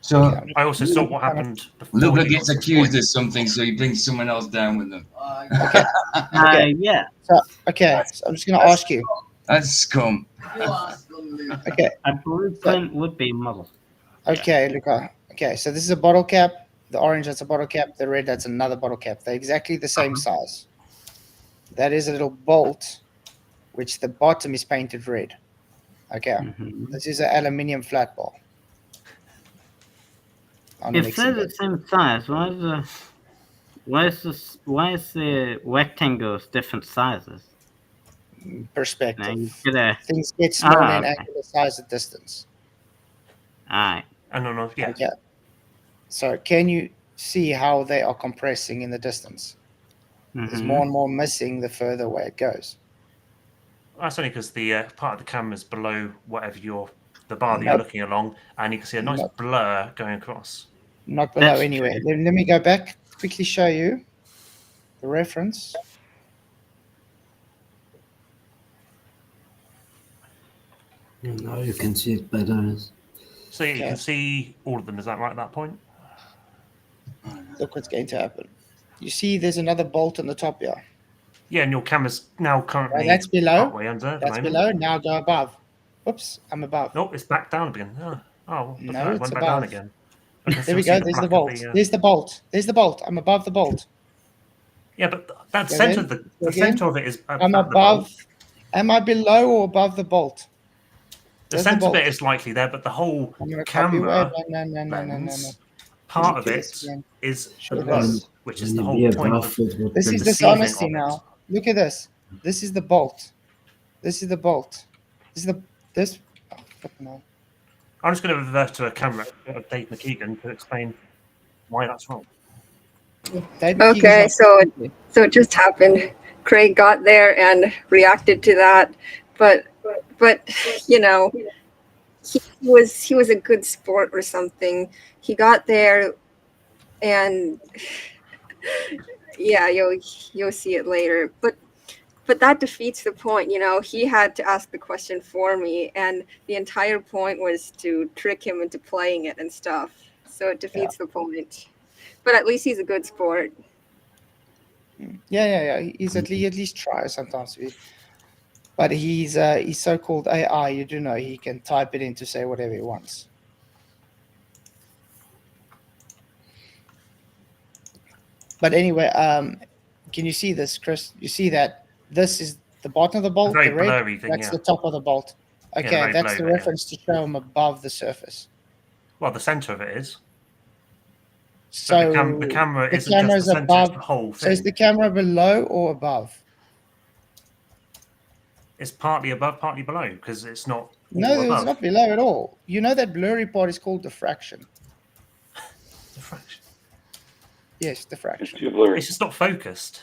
So I also saw what happened before. Luca gets accused of something, so he brings someone else down with him. yeah. So I'm just gonna ask you. That's scum. Okay. A blueprint would be model. Okay, Luca. Okay, so this is a bottle cap. The orange, that's a bottle cap. The red, that's another bottle cap. They're exactly the same size. That is a little bolt, which the bottom is painted red. Okay. This is an aluminium flat ball. If they're the same size, why is the rectangles different sizes? Perspective. Now Things get smaller in angular size at distance. Alright. I don't know. Yeah. Okay. So can you see how they are compressing in the distance? There's more and more missing the further away it goes. That's only because the part of the camera is below whatever the bar that you're Nope. looking along, and you can see a nice Nope. blur going across. Not below That's anyway. true. Let me go back, quickly show you the reference. Now you can see it better. So you Okay. can see all of them. Is that right at that point? Look what's going to happen. You see there's another bolt on the top here. Yeah, and your camera's now currently Right, that's below. partway under at the That's moment. below. Now go above. Oops, I'm above. Nope, it's back down again. Oh, look No, at that. It it's went back down above. again. I can There still we see go. the There's the black of bolt. the, There's the bolt. There's the bolt. I'm above the bolt. Yeah, but that Go center, then. the Again. center of it is at I'm the above. bolt. Am I below or above the bolt? The There's the center bolt. bit is likely there, but the whole I'm gonna copy away. camera No. lens, part of Do it this again. is Show below, this. which is When the you whole be point above of it would This be is the sealing dishonesty of it. now. Look at this. This is the bolt. This is the bolt. This is the this. Oh, fuck no. I'm just going to revert to a camera of Dave McKeegan to explain why that's wrong. Dave Okay, McKeegan's not- so it just happened. Craig got there and reacted to that, but you know, he was a good sport or something. He got there, and yeah, you'll see it later. But that defeats the point. You know, he had to ask the question for me, and the entire point was to trick him into playing it and stuff. So it defeats the point. But at least he's a good sport. Yeah. He's at least try sometimes. But he's so-called AI. You do know he can type it in to say whatever he wants. But anyway, can you see this, Chris? You see that this is the bottom of the bolt, Very the red. blurry thing, That's yeah. the top of the bolt. Okay, very that's blurry the bit, yeah. reference to show him above the surface. Well, the center of it is. So the camera the isn't just camera's the center, above. it's the whole So is thing. the camera below or above? It's partly above, partly below, because it's not all No, above. it's not below at all. You know that blurry part is called diffraction. Diffraction. Yes, diffraction. Too blurry. It's just not focused.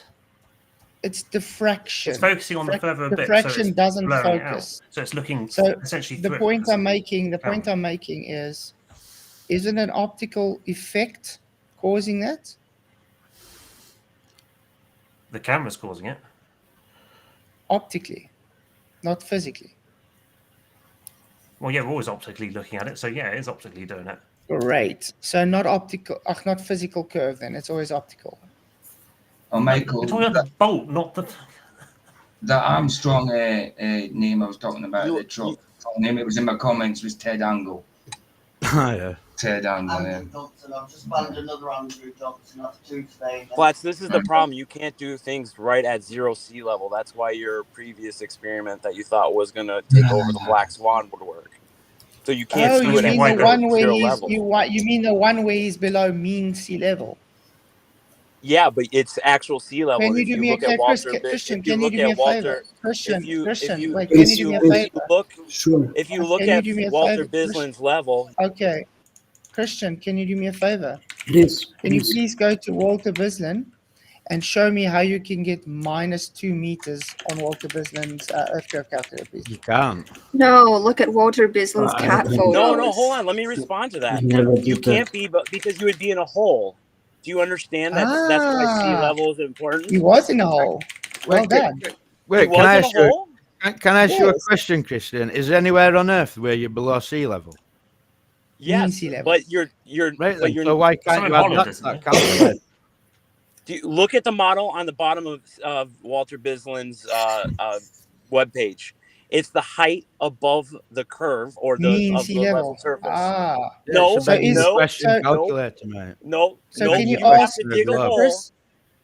It's diffraction. It's focusing on the further bit. Diffraction so it's doesn't blurring it focus. out. So it's looking So essentially the through point it. I'm making is, isn't an optical effect causing that? The camera's causing it. Optically, not physically. Well, yeah, we're always optically looking at it, so yeah, it is optically doing it. Great. So not optical, not physical curve. Then it's always optical. Oh, Michael, We're talking about the bolt, not the. the Armstrong name I was talking about, the truck name, it was in my comments, was Ted Angle. Oh, yeah. Ted Angle, yeah. Andrew Johnson. I've just found another Andrew Johnson. That's two today. Flats, this is the problem. You can't do things right at zero sea level. That's why your previous experiment that you thought was going to take over the Black Swan would work. So you can't Oh, do you it at mean the one where zero he's level. you mean the one where he's below mean sea level? Yeah, but it's actual sea level. Can you If do you me a look at favor, Walter, Christian? if you Can you look do me a at Walter, favor, Christian? if you Wait, if can you do me a you favor? look, Sure. if you look Can you at do me a Walter favor, Christian? Bislin's level, Okay, Christian, can you do me a favor? Please. Can you please go to Walter Bislin and show me how you can get -2 meters on Walter Bislin's Earth curve calculator, please? You can't. No, look at Walter Bislin's cat photos. no, hold on. Let me respond to that. Never You did can't that. be, but because you would be in a hole. Do you understand that? That's why sea Ah, level is important. he was in a hole. Well done. Wait, He can was I in a ask you? hole? Can I ask you a Yes. question, Christian? Is there anywhere on Earth where you're below sea level? Yes, sea level. but you're Right but then. you're So why can't Some in you add Holland, that isn't to it? that calculator? do you look at the model on the bottom of Walter Bislin's webpage. It's the height above the curve or Mean of sea the level level. surface. Ah. No, So then is- the question so- calculator, mate. No, So no. can you You have ask to dig a Chris- hole. Chris?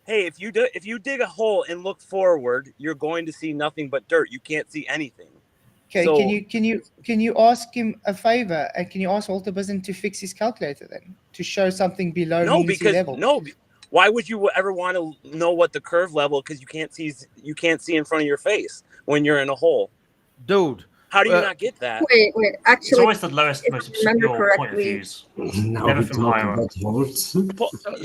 Hey, if you dig a hole and look forward, you're going to see nothing but dirt. You can't see anything. Okay, So- can you ask him a favor and can you ask Walter Bislin to fix his calculator then to show something below No, mean sea because level? no. Why would you ever want to know what the curve level? Because you can't see in front of your face when you're in a hole. Dude, How do you not get that? Wait. It's Actually, always the lowest, if most I remember obscure point of correctly, views. Now Never we from talk higher up. about holes.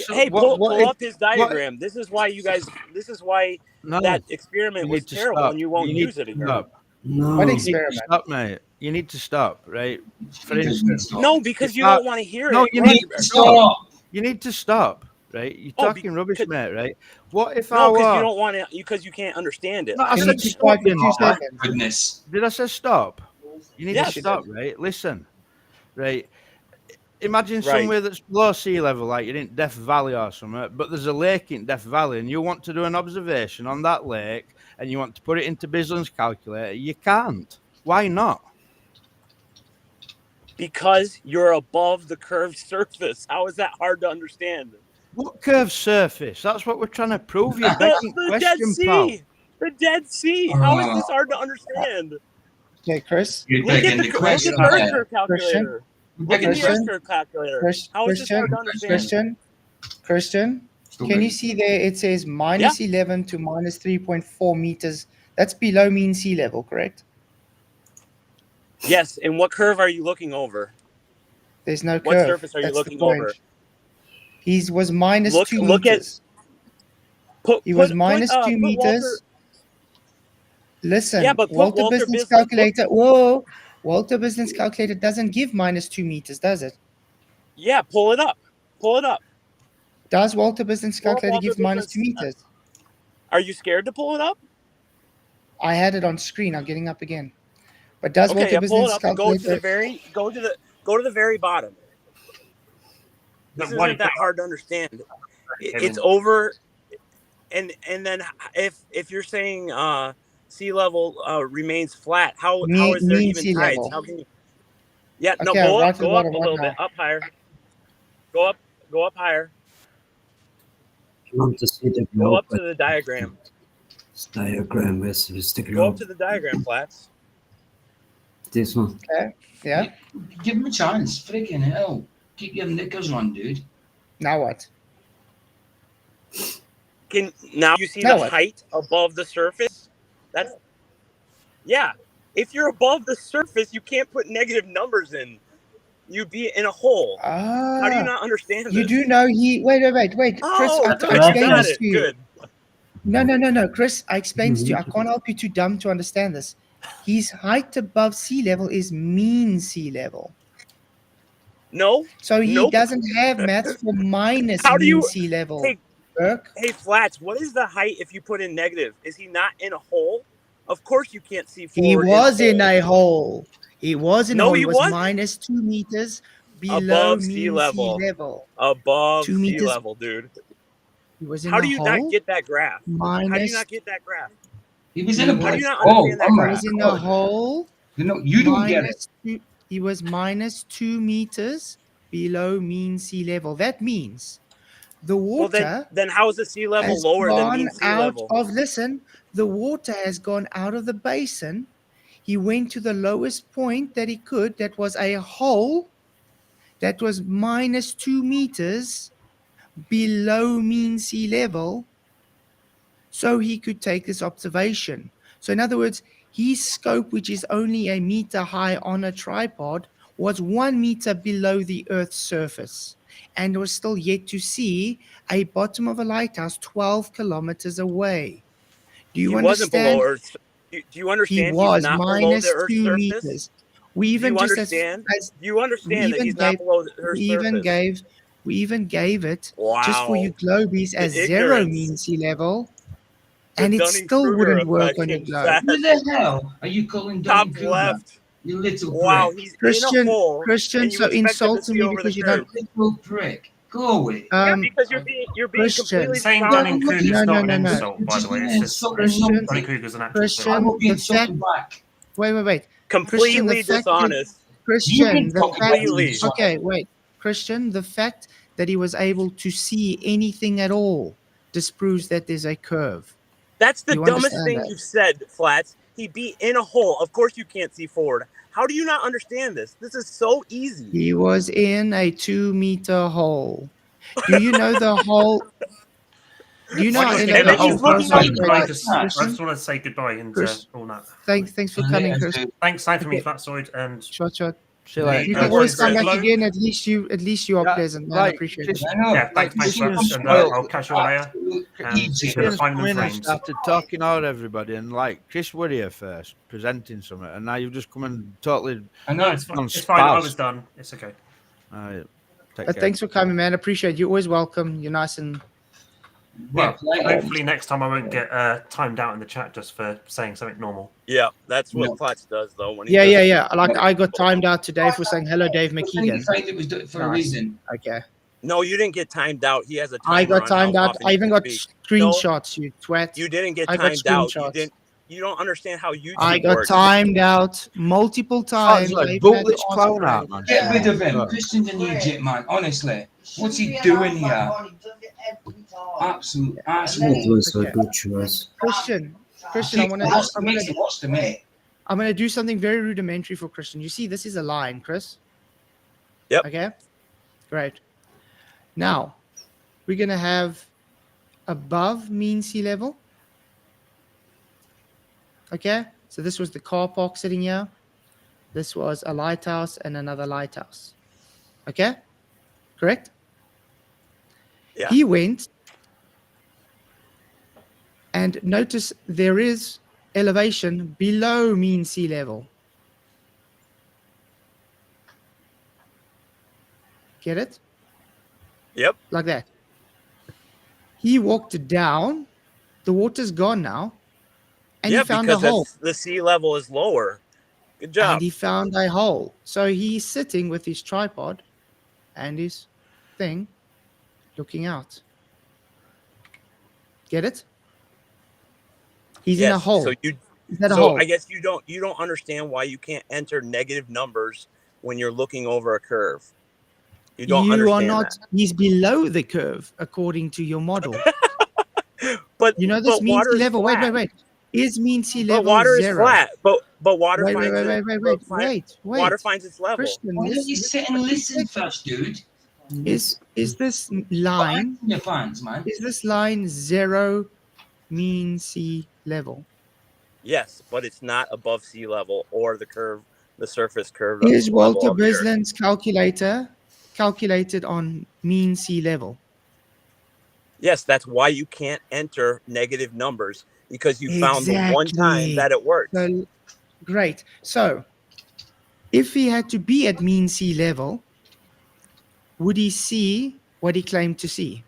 Hey, what pull if- up his diagram. This is why you guys. This is why No, that experiment you was need to terrible, stop. and you won't need use it to again. stop. No. What You need to experiment? stop, mate. You need to stop, right? For instance, No, because if you I- don't want to hear No, it. you Right? need to stop. You need to stop, right? You're Oh, talking rubbish, mate, right? What if I No, because were... you don't want to. Because you can't understand it. No, I Can said you keep stop. quiet for 2 didn't I? seconds? Goodness. Did I say stop? You need Yes. to stop, right? Listen, right? Imagine Right. somewhere that's below sea level, like you're in Death Valley or something, but there's a lake in Death Valley, and you want to do an observation on that lake, and you want to put it into Bisland's calculator. You can't. Why not? Because you're above the curved surface. How is that hard to understand? What curved surface? That's what we're trying to prove. You're begging The Dead question, pal. Sea. The Dead Sea. How is this hard to understand? Okay, Chris. You're Look at begging the the Earth question. curve calculator. Look at the Christian? Earth curve calculator. How is this hard to understand? Christian, can you see there it says minus 11 to minus 3.4 meters? That's below mean sea level, correct? Yes. And what curve are you looking over? There's no curve. What surface are you That's looking the point. over? He was minus 2 Look at. meters. He was minus 2 meters. Listen, Yeah, but put Walter Walter Bisland's Bislett- calculator. Whoa, Walter Bisland's calculator doesn't give minus 2 meters, does it? Yeah, pull it up. Pull it up. Does Walter Bisland's Pull up calculator Walter give minus 2 Bislend's- meters? Are you scared to pull it up? I had it on screen. I'm getting up again. But does Okay, Walter yeah, pull it Bisland's up and go to the calculator? go to the very bottom. This Why do you isn't that put it hard to understand. Okay, It's well- over, and then if you're saying sea level remains flat, how is there mean even sea tides? level. How can you? Yeah, no, Okay, I'll go write up, to the go up bottom a right little now. bit, up higher. Go up higher. You want to see the Go globe, up to the diagram. this diagram with the Go up globe. to the diagram, Flats. This one. Okay. Yeah. Give him a chance. Freaking hell. Keep your knickers on, dude. Now what? Can now you see Now the what? height above the surface? That's yeah. If you're above the surface, you can't put negative numbers in. You'd be in a hole. How do you not understand this? You do know he. Wait. Chris, Oh, I good. explained You got this it. to you. Good. No. Chris, I explained this to you. I can't help you too dumb to understand this. His height above sea level is mean sea level. No. So he Nope. doesn't have maths for minus How do mean you- sea level. Hey, Burke. hey, Flats. What is the height if you put in negative? Is he not in a hole? Of course you can't see He forward. was in a hole. He was in a No, hole. he He was wasn't. minus 2 meters below Above mean sea level. sea level. Above 2 sea meters. level, dude. He was in How a do you hole. not get that graph? How do Minus. you not get that graph? He was in a How do you not Oh, understand that oh He my graph? was in a God. hole. You know, you don't get it. minus he was minus 2 meters below mean sea level. That means the Well, water then how is the sea level has lower than gone mean sea out level? of, listen, the water has gone out of the basin. He went to the lowest point that he could. That was a hole that was minus 2 meters below mean sea level, so he could take this observation. So in other words, his scope, which is only a meter high on a tripod, was 1 meter below the Earth's surface and was still yet to see a bottom of a lighthouse 12 kilometers away. Do you He wasn't understand? below Earth. Do you He understand he's was not below minus the Earth's 2 surface? meters. We Do even you just understand? as Do you understand that he's not below the Earth's surface? we even gave it just for Wow. you globies The as 0 ignorance. mean sea level, The and it still Dunning-Kruger wouldn't work effect on your in globe. fact. Who the hell are you calling Top Dunning-Kruger? left. You little Wow, prick. he's in a hole, Christian, and you so expect him to insulting see me over the because you curve. don't. Little prick. Go away. Yeah, because you're being Christian. completely Saying dishonest. Dunning-Kruger is No, not no, an no. insult, by the way. It's just Christian, Dunning-Kruger's an actual Christian, thing. I will be the fact. insulted back. Wait. Completely Christian, the fact that, dishonest. Christian, the fact. Completely. Okay, wait. Christian, the fact that he was able to see anything at all disproves that there's a curve. That's the You dumbest understand thing that? you've said, Flats. He'd be in a hole. Of course you can't see forward. How do you not understand this? This is so easy. He was in a 2 meter hole. Do you know the hole? Do you know Why how don't you get the whole elevation Flatzoid goes goodbye? by Just, I Christian? just want to say goodbye and Chris, all that. Thanks for coming, Chris. Thanks, for me, Okay. Flatzoid, and Shot. See you later. You the can always come Christian back Glow. again. At least you are Yeah, pleasant, man. I like, appreciate just- it. I know. Yeah, thanks, Christian Flash, and spoiled I'll catch you all later. And Easy. for the Christian's finding come in and frames. started talking out everybody, and like Chris were here first, presenting something, and now you've just come and totally. I No, know. it's fine. on It's fine. I spaz. was done. It's okay. Take But care. thanks for coming, man. I appreciate you. Always welcome. You're nice and Well, like hopefully next time I won't get timed out in the chat just for saying something normal. Yeah, that's what No. Platz does though. When he yeah. does Like I got timed out today for saying hello, Dave I McKeegan. think it was for a Nice. reason. Okay. No, you didn't get timed out. He has a timer I got on timed how out. often I you even can got speak. screenshots. You twat. You didn't get I got timed out. You screenshots. didn't. You don't understand how YouTube I got works. timed out multiple times. Flatzoid, I even boot had to this ask clown for out, it. man. Get rid of him. Look. Christian's an idiot, man. Honestly. What's he doing here? Absolute That asshole. was a Okay. good choice. Christian, I'm Watch the mate. gonna do something very rudimentary for Christian. You see, this is a line, Chris. Yep. Okay. Great. Now, we're gonna have above mean sea level. Okay. So this was the car park sitting here. This was a lighthouse and another lighthouse. Okay. Correct. Yeah. He went and notice there is elevation below mean sea level. Get it? Yep. Like that. He walked down. The water's gone now. And yeah, he found a because hole. the sea level is lower. Good job. And he found a hole. So he's sitting with his tripod and his thing looking out. Get it? He's in a Yes, hole. So you. Is that a So hole? I guess you don't understand why you can't enter negative numbers when you're looking over a curve. You don't You are understand not. that. He's below the curve according to your model. But You know this but mean water sea is level. flat. Wait. Is mean sea But level water zero? is flat. But water Wait. finds water finds its level. Christian, Why don't you listen sit for and 2 listen seconds. first, dude? Is this line? Your fans, man. Is this line zero mean sea level? Yes, but it's not above sea level or the curve, the surface curve. Is level Walter of the earth. Bisland's calculator calculated on mean sea level? Yes, that's why you can't enter negative numbers because you found the one time Exactly. that it works. So, great. So, if he had to be at mean sea level, would he see what he claimed to see?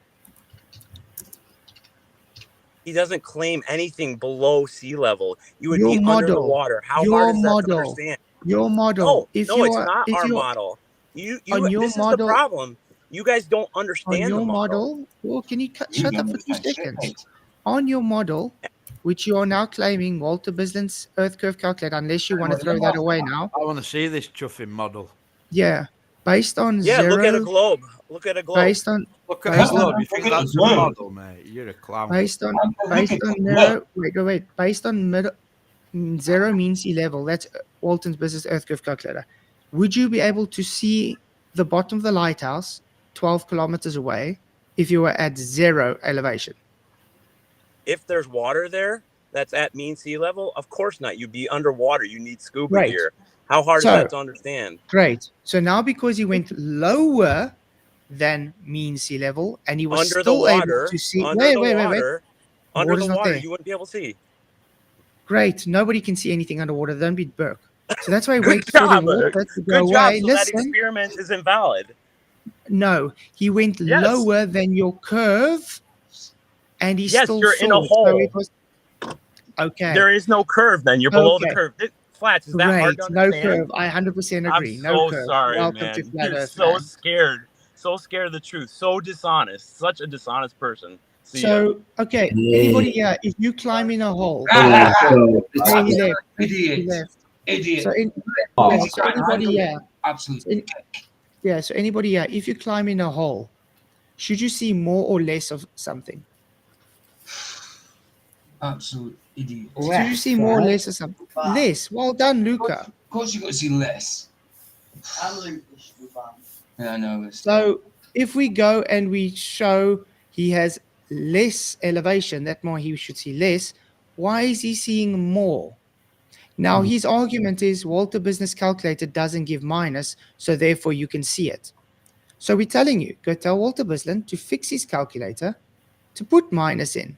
He doesn't claim anything below sea level. You would Your be under the model. water. How Your hard is that to model. understand? Your model. No, it's not our model. You on your this is the model- problem. You guys don't on understand your the model. model, well, can you shut up for 2 seconds? On your model, which you are now claiming Walter Bisland's Earth Curve calculator, unless you want to throw that away now. I want to see this chuffing model. Yeah, based on Yeah, zero. look at a globe. Look at a globe. Based on Look at based the on, globe. You think that's a model, mate? You're a clown. based on zero. Wait. Based on zero mean sea level. That's Walton's Business Earth Curve calculator. Would you be able to see the bottom of the lighthouse 12 kilometers away if you were at zero elevation? If there's water there that's at mean sea level, of course not. You'd be underwater. You need scuba Right. gear. How hard So- is that to understand? Great. So now because he went lower than mean sea level and he was Under the still water, able to see. under Wait. the water, under Water's the not water, there. you wouldn't be able to see. Great. Nobody can see anything underwater. Don't be Burke. So that's why he Good waited for the job. water to Good go job. away. So that Listen. experiment is invalid. No, he went Yes. lower than your curve, and he Yes, still you're saw. in a So hole. it was okay. There is no curve then. You're below the Okay. curve. Flats, is that hard Great. to No understand? curve. I 100% agree. I'm No so curve. sorry, Welcome man. to Flat You're Earth, so man. scared. So scared of the truth. So dishonest. Such a dishonest person. See ya. So okay, Yeah. anybody here? If you climb in a hole, Oh, so hey, he it's, left. He Idiot. left. Idiot. So, so anybody here? Absolutely. Yeah. So anybody here? If you climb in a hole, should you see more or less of something? Absolute idiot. Should you see more or less of something? Less. Well done, Luca. Of course you got to see less. Yeah, I know. So if we go and we show he has less elevation, that more he should see less. Why is he seeing more? Now, his argument is Walter Business Calculator doesn't give minus, so therefore you can see it. So we're telling you, go tell Walter Bisland to fix his calculator, to put minus in.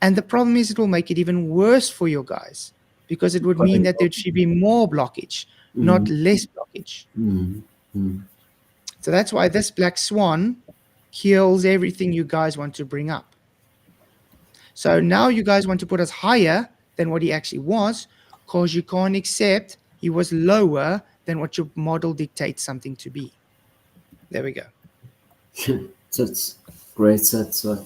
And the problem is it will make it even worse for your guys, because it would mean that there should be more blockage, not less blockage. So that's why this black swan kills everything you guys want to bring up. So now you guys want to put us higher than what he actually was, because you can't accept he was lower than what your model dictates something to be. There we go. That's great. That's what.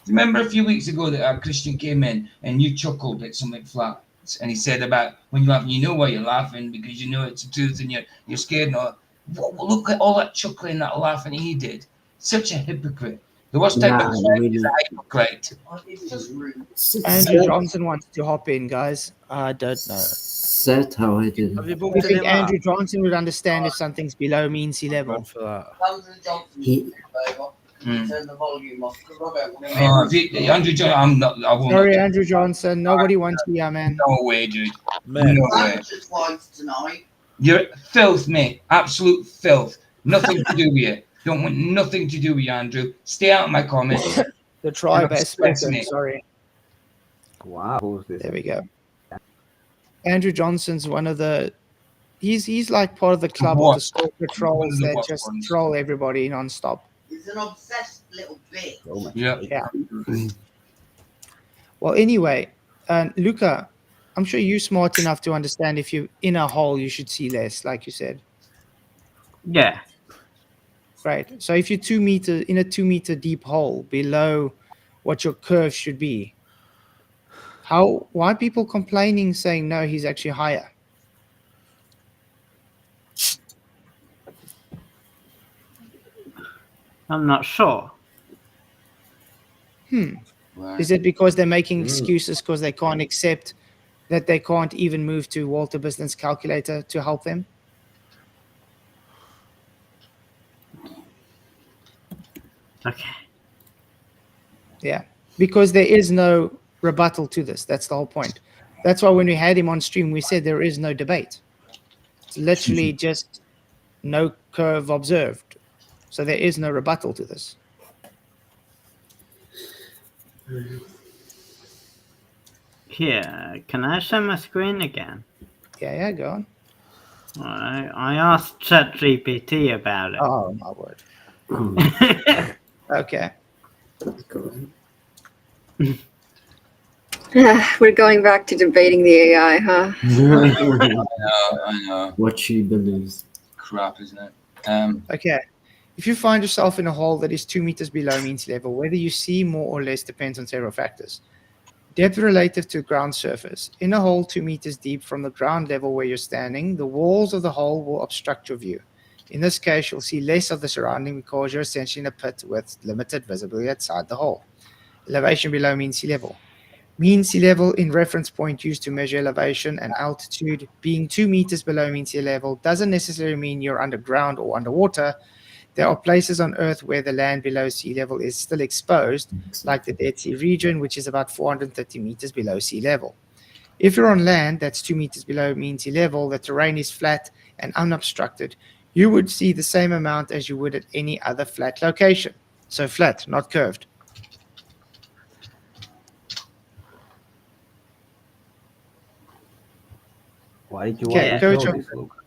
Remember a few weeks ago that Christian came in and you chuckled at something flat, and he said about when you're laughing, you know why you're laughing because you know it's the truth and you're scared. And all. Look at all that chuckling, that laughing he did. Such a hypocrite. The worst type of friend is a hypocrite. It's just rude. Andrew Johnson wants to hop in, guys. I don't know. Sad how I did it. I think Andrew Johnson would understand if something's below mean sea level. For that. Andrew Johnson, turn the volume off. Andrew Johnson, I'm not. I won't. Sorry, Andrew Johnson. Nobody wants you, man. No way, dude. Man. No way. Twice tonight. You're filth, mate. Absolute filth. Nothing to do with you. Don't want nothing to do with you, Andrew. Stay out of my comments. The tribe has spoken. me. Sorry. Wow. Who's this? There we go. Andrew Johnson's one of the. He's like part of the club of the stalker trolls that just troll everybody nonstop. He's an obsessed little bitch. Oh, Yeah. Well, anyway, Luca, I'm sure you're smart enough to understand if you're in a hole, you should see less, like you said. Yeah. Right. So if you're 2 meter in a 2 meter deep hole below what your curve should be, why are people complaining saying no, he's actually higher? I'm not sure. Is it because they're making excuses because they can't accept that they can't even move to Walter Bisland's calculator to help them? Okay. Yeah, because there is no rebuttal to this. That's the whole point. That's why when we had him on stream, we said there is no debate. It's literally just no curve observed. So there is no rebuttal to this. Here, can I show my screen again? Yeah, go on. I asked ChatGPT about it. Oh, my word. Okay. We're going back to debating the AI, huh? I know. What she believes. Crap, isn't it? Okay. If you find yourself in a hole that is 2 meters below mean sea level, whether you see more or less depends on several factors. Depth relative to ground surface. In a hole 2 meters deep from the ground level where you're standing, the walls of the hole will obstruct your view. In this case, you'll see less of the surrounding because you're essentially in a pit with limited visibility outside the hole. Elevation below mean sea level. Mean sea level in reference point used to measure elevation and altitude. Being 2 meters below mean sea level doesn't necessarily mean you're underground or underwater. There are places on Earth where the land below sea level is still exposed, like the Dead Sea region, which is about 430 meters below sea level. If you're on land that's 2 meters below mean sea level, the terrain is flat and unobstructed, you would see the same amount as you would at any other flat location. So flat, not curved. Why did you Okay, want to curvature. show this, Luke?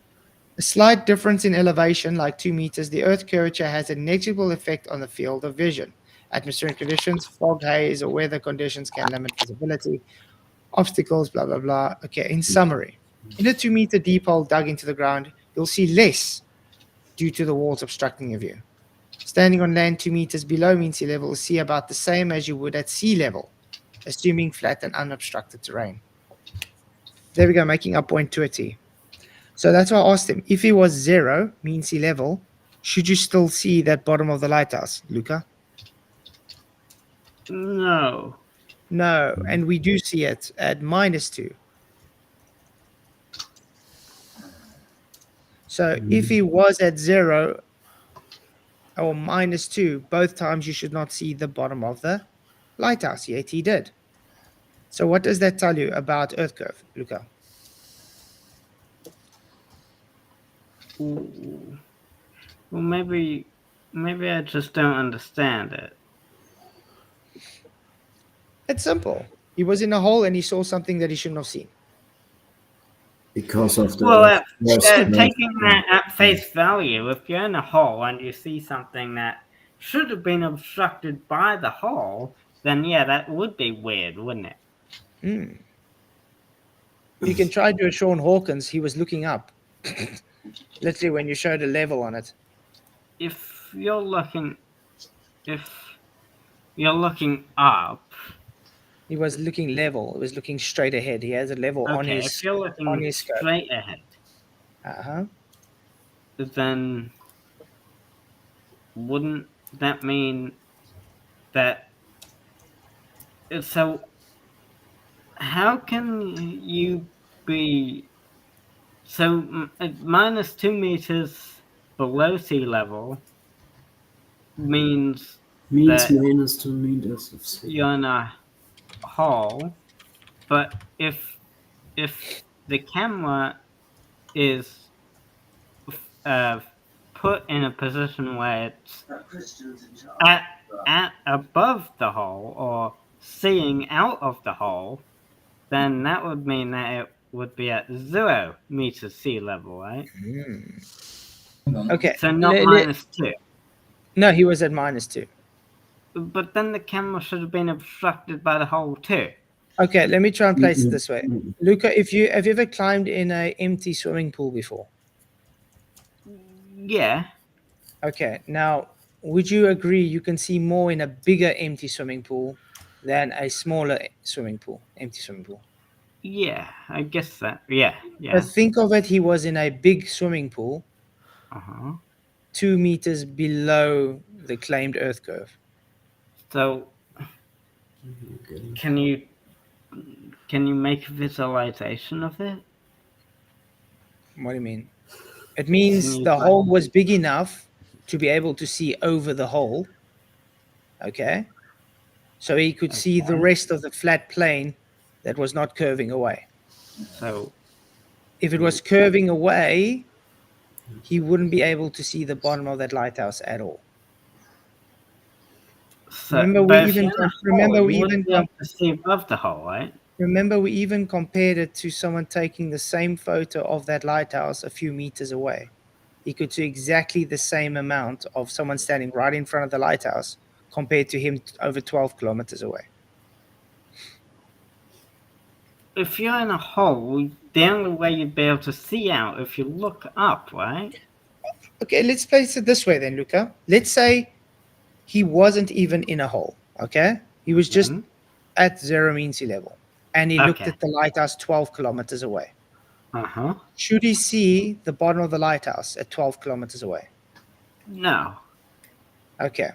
A slight difference in elevation, like 2 meters, the Earth curvature has a negligible effect on the field of vision. Atmospheric conditions, fog, haze, or weather conditions can limit visibility. Obstacles, blah, blah, blah. Okay, in summary, in a 2 meter deep hole dug into the ground, you'll see less due to the walls obstructing your view. Standing on land 2 meters below mean sea level, you'll see about the same as you would at sea level, assuming flat and unobstructed terrain. There we go, making up point to a T. So that's why I asked him, if it was 0, mean sea level, should you still see that bottom of the lighthouse, Luca? No. No, and we do see it at -2. So if he was at 0, or -2, both times you should not see the bottom of the lighthouse, yet he did. So what does that tell you about Earth curve, Luca? Ooh. Well, maybe I just don't understand it. It's simple. He was in a hole and he saw something that he shouldn't have seen. Because of the Well, first curve. taking that at face value, if you're in a hole and you see something that should have been obstructed by the hole, then yeah, that would be weird, wouldn't it? You can try to Sean Hawkins. He was looking up. Literally, when you showed a level on it. If you're looking up, he was looking level. He was looking straight ahead. He has a level on okay, his if you're looking scope. straight ahead, then wouldn't that mean that? So, how can you be so -2 meters below sea level means Means that -2 meters of sea. you're in a hole, but if the camera is put in a position where it's at above the hole or seeing out of the hole, then that would mean that it would be at 0 meters sea level, right? Okay. So not -2. No, he was at -2. But then the camera should have been obstructed by the hole too. Okay, let me try and place it this way. Luca, have you ever climbed in an empty swimming pool before? Yeah. Okay, now would you agree you can see more in a bigger empty swimming pool than a smaller empty swimming pool? Yeah, I guess that. Yeah. But think of it, he was in a big swimming pool, 2 meters below the claimed Earth curve. So, can you make a visualization of it? What do you mean? It means the hole was big enough to be able to see over the hole. Okay. So he could see the rest of the flat plane that was not curving away. So if it was curving away, he wouldn't be able to see the bottom of that lighthouse at all. So, remember we even see above the hole, right? Remember we even compared it to someone taking the same photo of that lighthouse a few meters away. He could see exactly the same amount of someone standing right in front of the lighthouse compared to him over 12 kilometers away. If you're in a hole, the only way you'd be able to see out if you look up, right? Okay, let's place it this way then, Luca. Let's say he wasn't even in a hole, okay? He was just at 0 mean sea level, and he looked at the lighthouse 12 kilometers away. Should he see the bottom of the lighthouse at 12 kilometers away? No. Okay.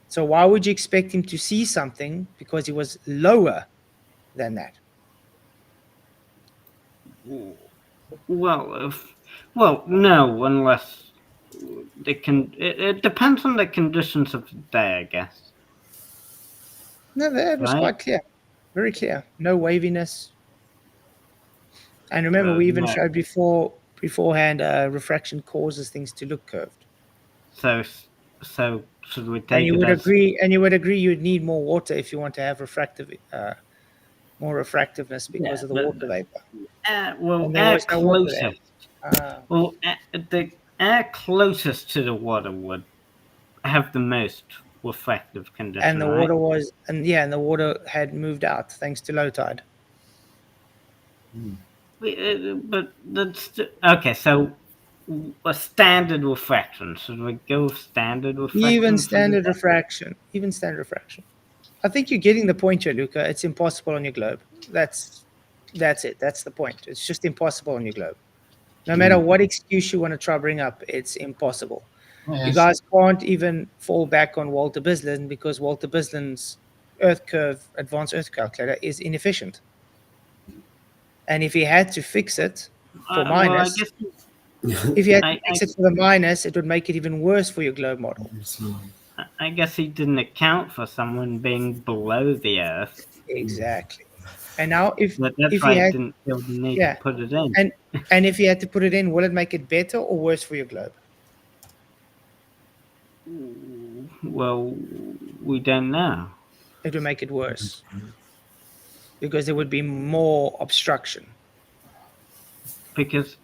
So why would you expect him to see something because he was lower than that? Well, no, unless it depends on the conditions of the day, I guess. No, that was quite clear. Very clear. No waviness. And remember, we even showed beforehand refraction causes things to look curved. So should we take and you would agree you'd need more water if you want to have more refractiveness because of the water vapor. The air closest to the water would have the most refractive condition. And the water the water had moved out thanks to low tide. But that's okay. So a standard refraction. Should we go standard refraction? Even standard refraction. I think you're getting the point here, Luca. It's impossible on your globe. That's it. That's the point. It's just impossible on your globe. No matter what excuse you want to try bring up, it's impossible. Yes. You guys can't even fall back on Walter Bislin because Walter Bislin's advanced Earth calculator is inefficient. And if he had to fix it for minus, If you had to I- fix it for the minus, it would make it even worse for your globe model. I guess he didn't account for someone being below the Earth. Exactly. And now But that's if why you I had didn't feel the need yeah, to put it in. and if you had to put it in, will it make it better or worse for your globe? Well, we don't know. It would make it worse because there would be more obstruction. Because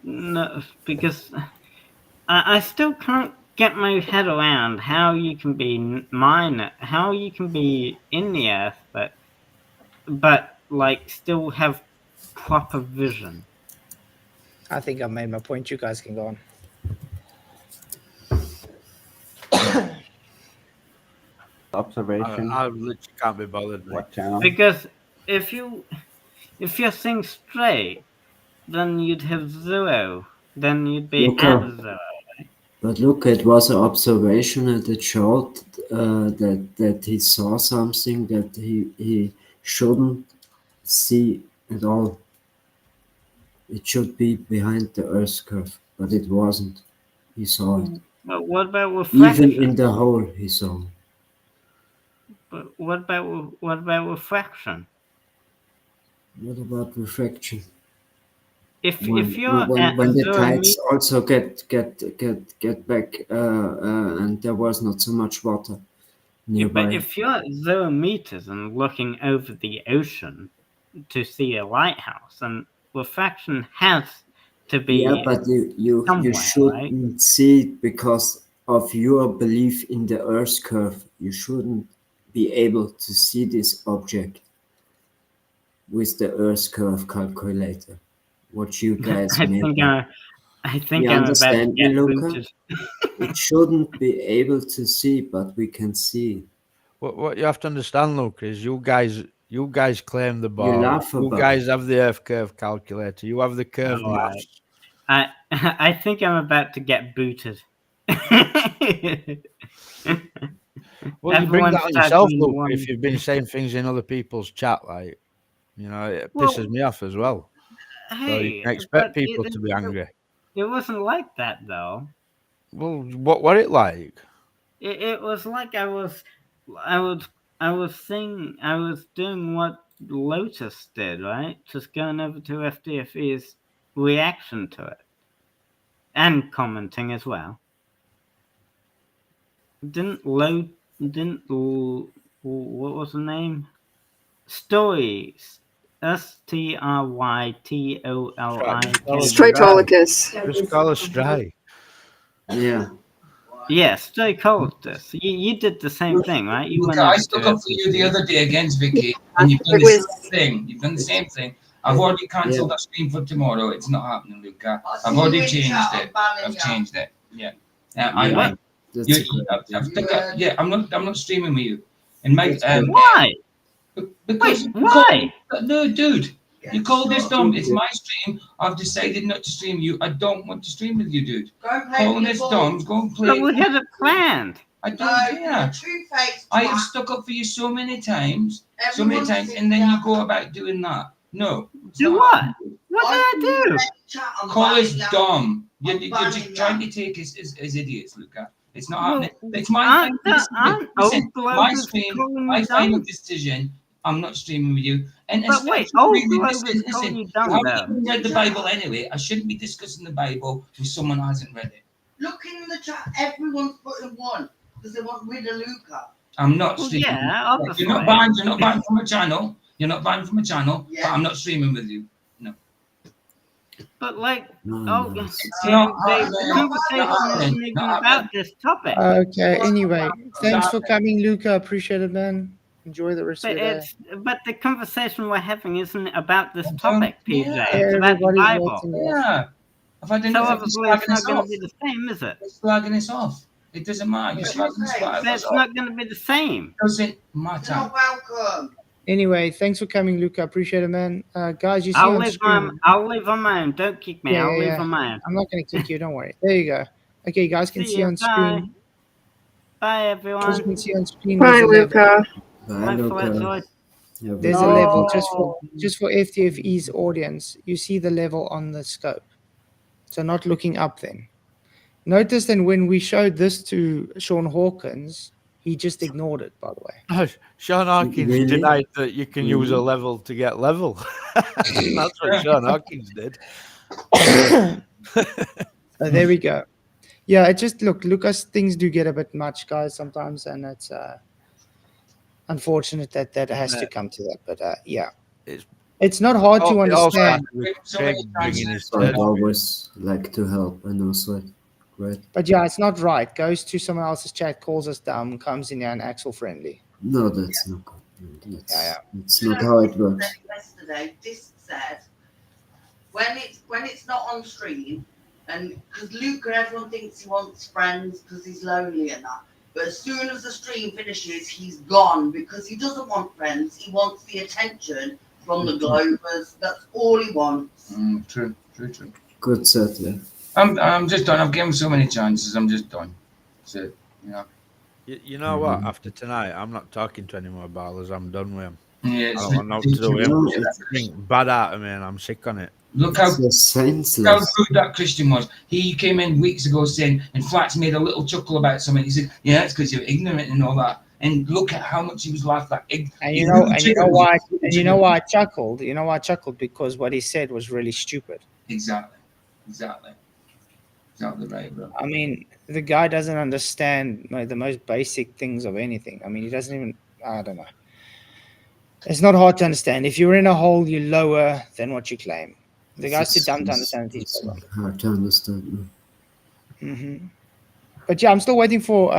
I still can't get my head around how you can be how you can be in the Earth, but like still have proper vision. I think I've made my point. You guys can go on. Observation. I literally can't be bothered. Mate. What channel? Because if you're seeing straight, then you'd have 0. Then you'd be Okay. at 0. But look, it was an observation, and it showed that he saw something that he shouldn't see at all. It should be behind the Earth's curve, but it wasn't. He saw it. But what about refraction? Even in the hole, he saw. But what about refraction? What about refraction? If When you're at the 0 tides meters, also get back, and there was not so much water nearby. but if you're at 0 meters and looking over the ocean to see a lighthouse, then refraction has to be Yeah, but you somewhere, shouldn't right? see it because of your belief in the Earth's curve. You shouldn't be able to see this object with the Earth's curve calculator. What you guys I made. think You I'm about to understand me, get Luca? booted. It shouldn't be able to see, but we can see. What you have to understand, Luke, is you guys claim the bar. laugh You about guys have the Earth curve calculator. You have the curve All right. maths. I think I'm about to get booted. Well, you bring Everyone's that on yourself, tagging Luke. one- If you've been saying things in other people's chat, like, you know, it Well, pisses me off as well. So you Hey, can expect but people to be angry. It wasn't like that though. Well, what it like? It was like I was doing what Lotus did, right? Just going over to FDFE's reaction to it. And commenting as well. What was the name? Stories. Strytoliki. Straightologous. Just call us Stray. Yeah. Yeah, Strytologous. You did the same thing, right? You went I over stuck to up for you the other day against Vicky, and you've done the same thing. You've done the same thing. I've already cancelled that stream for tomorrow. It's not happening, Luca. I've already changed it. I've changed it. Yeah. I've stuck up. Yeah, I'm not streaming with you. And Mike, why? Because why? No, dude. You call this dumb. It's my stream. I've decided not to stream you. I don't want to stream with you, dude. Calling this dumb. Go and play. But we had it planned. I don't care. I have stuck up for you so many times, and then you go about doing that. No. Do what? What did I do? Call us dumb. You're just trying to take us as idiots, Luca. It's not happening. It's my my stream, my final decision. I'm not streaming with you. And but wait, listen, you I dumb, haven't read the Bible anyway. I shouldn't be discussing the Bible with someone who hasn't read it. Look in the chat. Everyone's putting 1 because they want rid of Luca. I'm not streaming. Yeah, obviously. You're not banned. You're not banned from a channel. You're not banned from a channel. Yeah. But I'm not streaming with you. No. But like, the not conversation isn't even about this topic. Okay. Anyway, thanks for coming, Luca. Appreciate it, man. Enjoy the rest of your day. But the conversation we're having isn't about this topic, PJ. Yeah, It's about the everybody's Bible. watching. Yeah. So obviously it's not going to be the same, is it? It's flagging us off. It doesn't matter. You're flagging us off. It's not going to be the same. It doesn't matter. You're welcome. Anyway, thanks for coming, Luca. Appreciate it, man. Guys, you see on screen. I'll leave on my own. Don't kick me. I'll leave on my own. I'm not going to kick you. Don't worry. There you go. Okay, you guys can see you. on screen. Bye, everyone. As you can see on screen. Bye, there's a level. Luca. Bye, Luca. There's a level just for FTFE's audience. You see the level on the scope. So not looking up then. Notice then when we showed this to Sean Hawkins, he just ignored it, by the way. No, Sean Hawkins Really? denied that you can use a Really? level to get level. That's what Sean Hawkins did. So there we go. Yeah, it just look, Lucas, things do get a bit much, guys, sometimes, and it's unfortunate that has to come to that. But yeah, it's not hard to It all understand. started with Craig bringing his So I'd turn. always like to help, and also great. But yeah, it's not right. Goes to someone else's chat, calls us dumb, comes in here and acts all friendly. No, that's not good. That's, Yeah. It's not how it works. Yesterday, Disc said when it's not on stream, and because Luca, everyone thinks he wants friends because he's lonely and that. But as soon as the stream finishes, he's gone because he doesn't want friends. He wants the attention from the Globers. That's all he wants. True. Good set, yeah. I'm just done. I've given him so many chances. I'm just done. That's it. Yeah. You know what? After tonight, I'm not talking to any more ballers. I'm done with him. Yeah, I it's don't want no to do with him. ridiculous. It's being bad out of me, and I'm sick on it. Look how So senseless. rude that Christian was. He came in weeks ago saying, and Flats made a little chuckle about something. He said, "Yeah, it's because you're ignorant and all that." And look at how much he was laughed at. And you know why? And you know why I chuckled? You know why I chuckled? Because what he said was really stupid. Exactly right, bro. I mean, the guy doesn't understand the most basic things of anything. I mean, he doesn't even. I don't know. It's not hard to understand. If you're in a hole, you're lower than what you claim. The guy's too dumb to understand these It's problems. hard to understand. But yeah, I'm still waiting for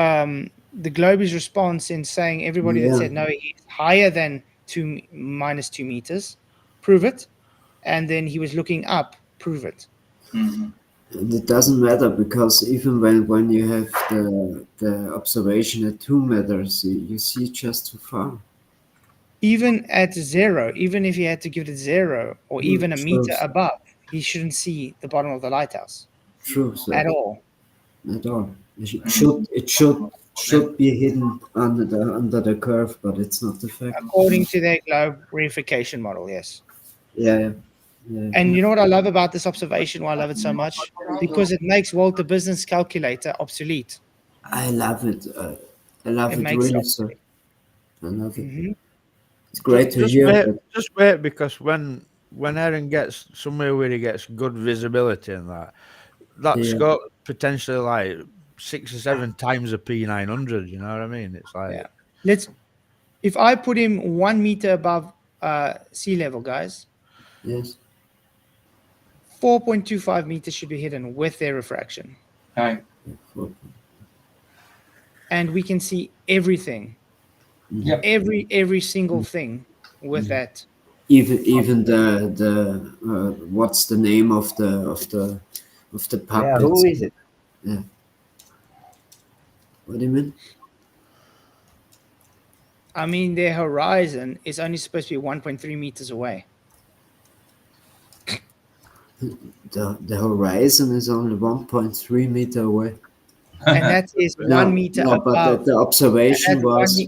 the Globy's response in saying everybody that Yeah. said no, he's higher than minus 2 meters, prove it. And then he was looking up, prove it. And it doesn't matter because even when you have the observation at 2 meters, you see just too far. Even at 0, even if he had to give it 0 or even a true. meter above, he shouldn't see the bottom of the lighthouse True. So at all. At all. It should be hidden under the curve, but it's not the fact. According to their globe reification model, yes. Yeah. And you know what I love about this observation, why I love it so much? Because it makes Walter Business Calculator obsolete. I love it. I love It it makes really, it sir. I love it. Mhm. It's great to hear that. Just wait, because when Aaron gets somewhere where he gets good visibility and that's Yeah. got potentially like 6 or 7 times a P900. You know what I mean? It's like If I put him 1 meter above sea level, guys, Yes. 4.25 meters should be hidden with their refraction. Right. And we can see everything. Yep. Every single thing with that. Even the what's the name of the puppet? Yeah, who is it? Yeah. What do you mean? I mean, their horizon is only supposed to be 1.3 meters away. The horizon is only 1.3 meter away. And that is 1 meter no, above. but the observation And that's was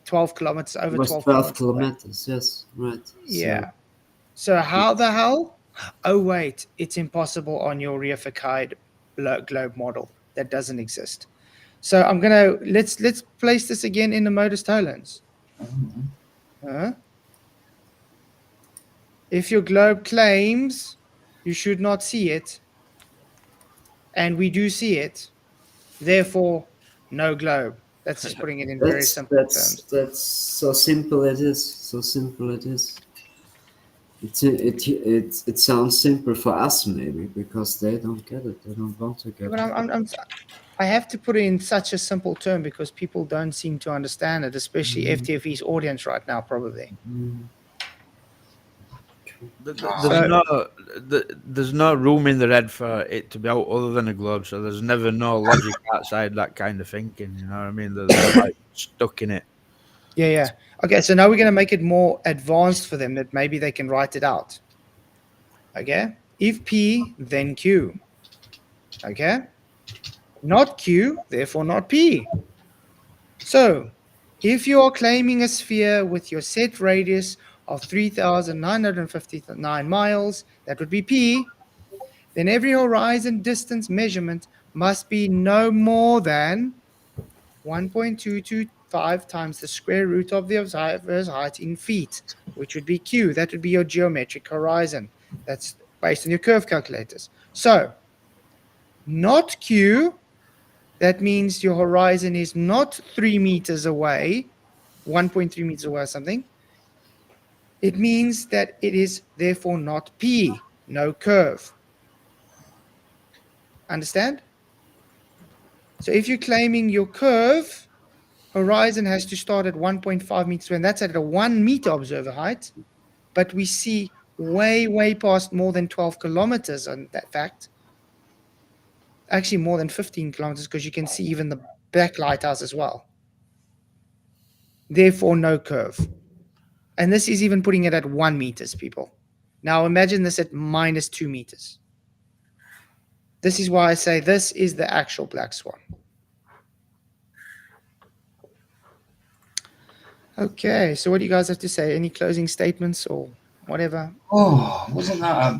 12 kilometers, over was 12 12 kilometers. kilometers. Yes, right. Yeah. So how the hell? Oh, wait, it's impossible on your reified globe model. That doesn't exist. So I'm gonna let's place this again in the modus tollens. If your globe claims you should not see it, and we do see it, therefore no globe. That's just putting it in very simple terms. That's so simple it is. So simple it is. It sounds simple for us maybe because they don't get it. They don't want to get But it. I have to put it in such a simple term because people don't seem to understand it, especially FTFE's audience right now, probably. There's no room in the head for it to be out other than a globe, so there's never no logic outside that kind of thinking. You know what I mean? They're like stuck in it. Yeah. Okay, so now we're going to make it more advanced for them that maybe they can write it out. Okay? If P, then Q. Okay? Not Q, therefore not P. So, if you are claiming a sphere with your set radius of 3,959 miles, that would be P. then every horizon distance measurement must be no more than 1.225 times the square root of the observer's height in feet, which would be Q. That would be your geometric horizon. That's based on your curve calculators. So, not Q, that means your horizon is not 3 meters away, 1.3 meters away or something. It means that it is therefore not P, no curve. Understand? So if you're claiming your curve, horizon has to start at 1.5 meters, and that's at a 1 meter observer height, but we see way past more than 12 kilometers on that fact. Actually, more than 15 kilometers, because you can see even the back lighthouse as well. Therefore, no curve. And this is even putting it at 1 meters, people. Now imagine this at minus 2 meters. This is why I say this is the actual black swan. Okay, so what do you guys have to say? Any closing statements or whatever? Oh, wasn't that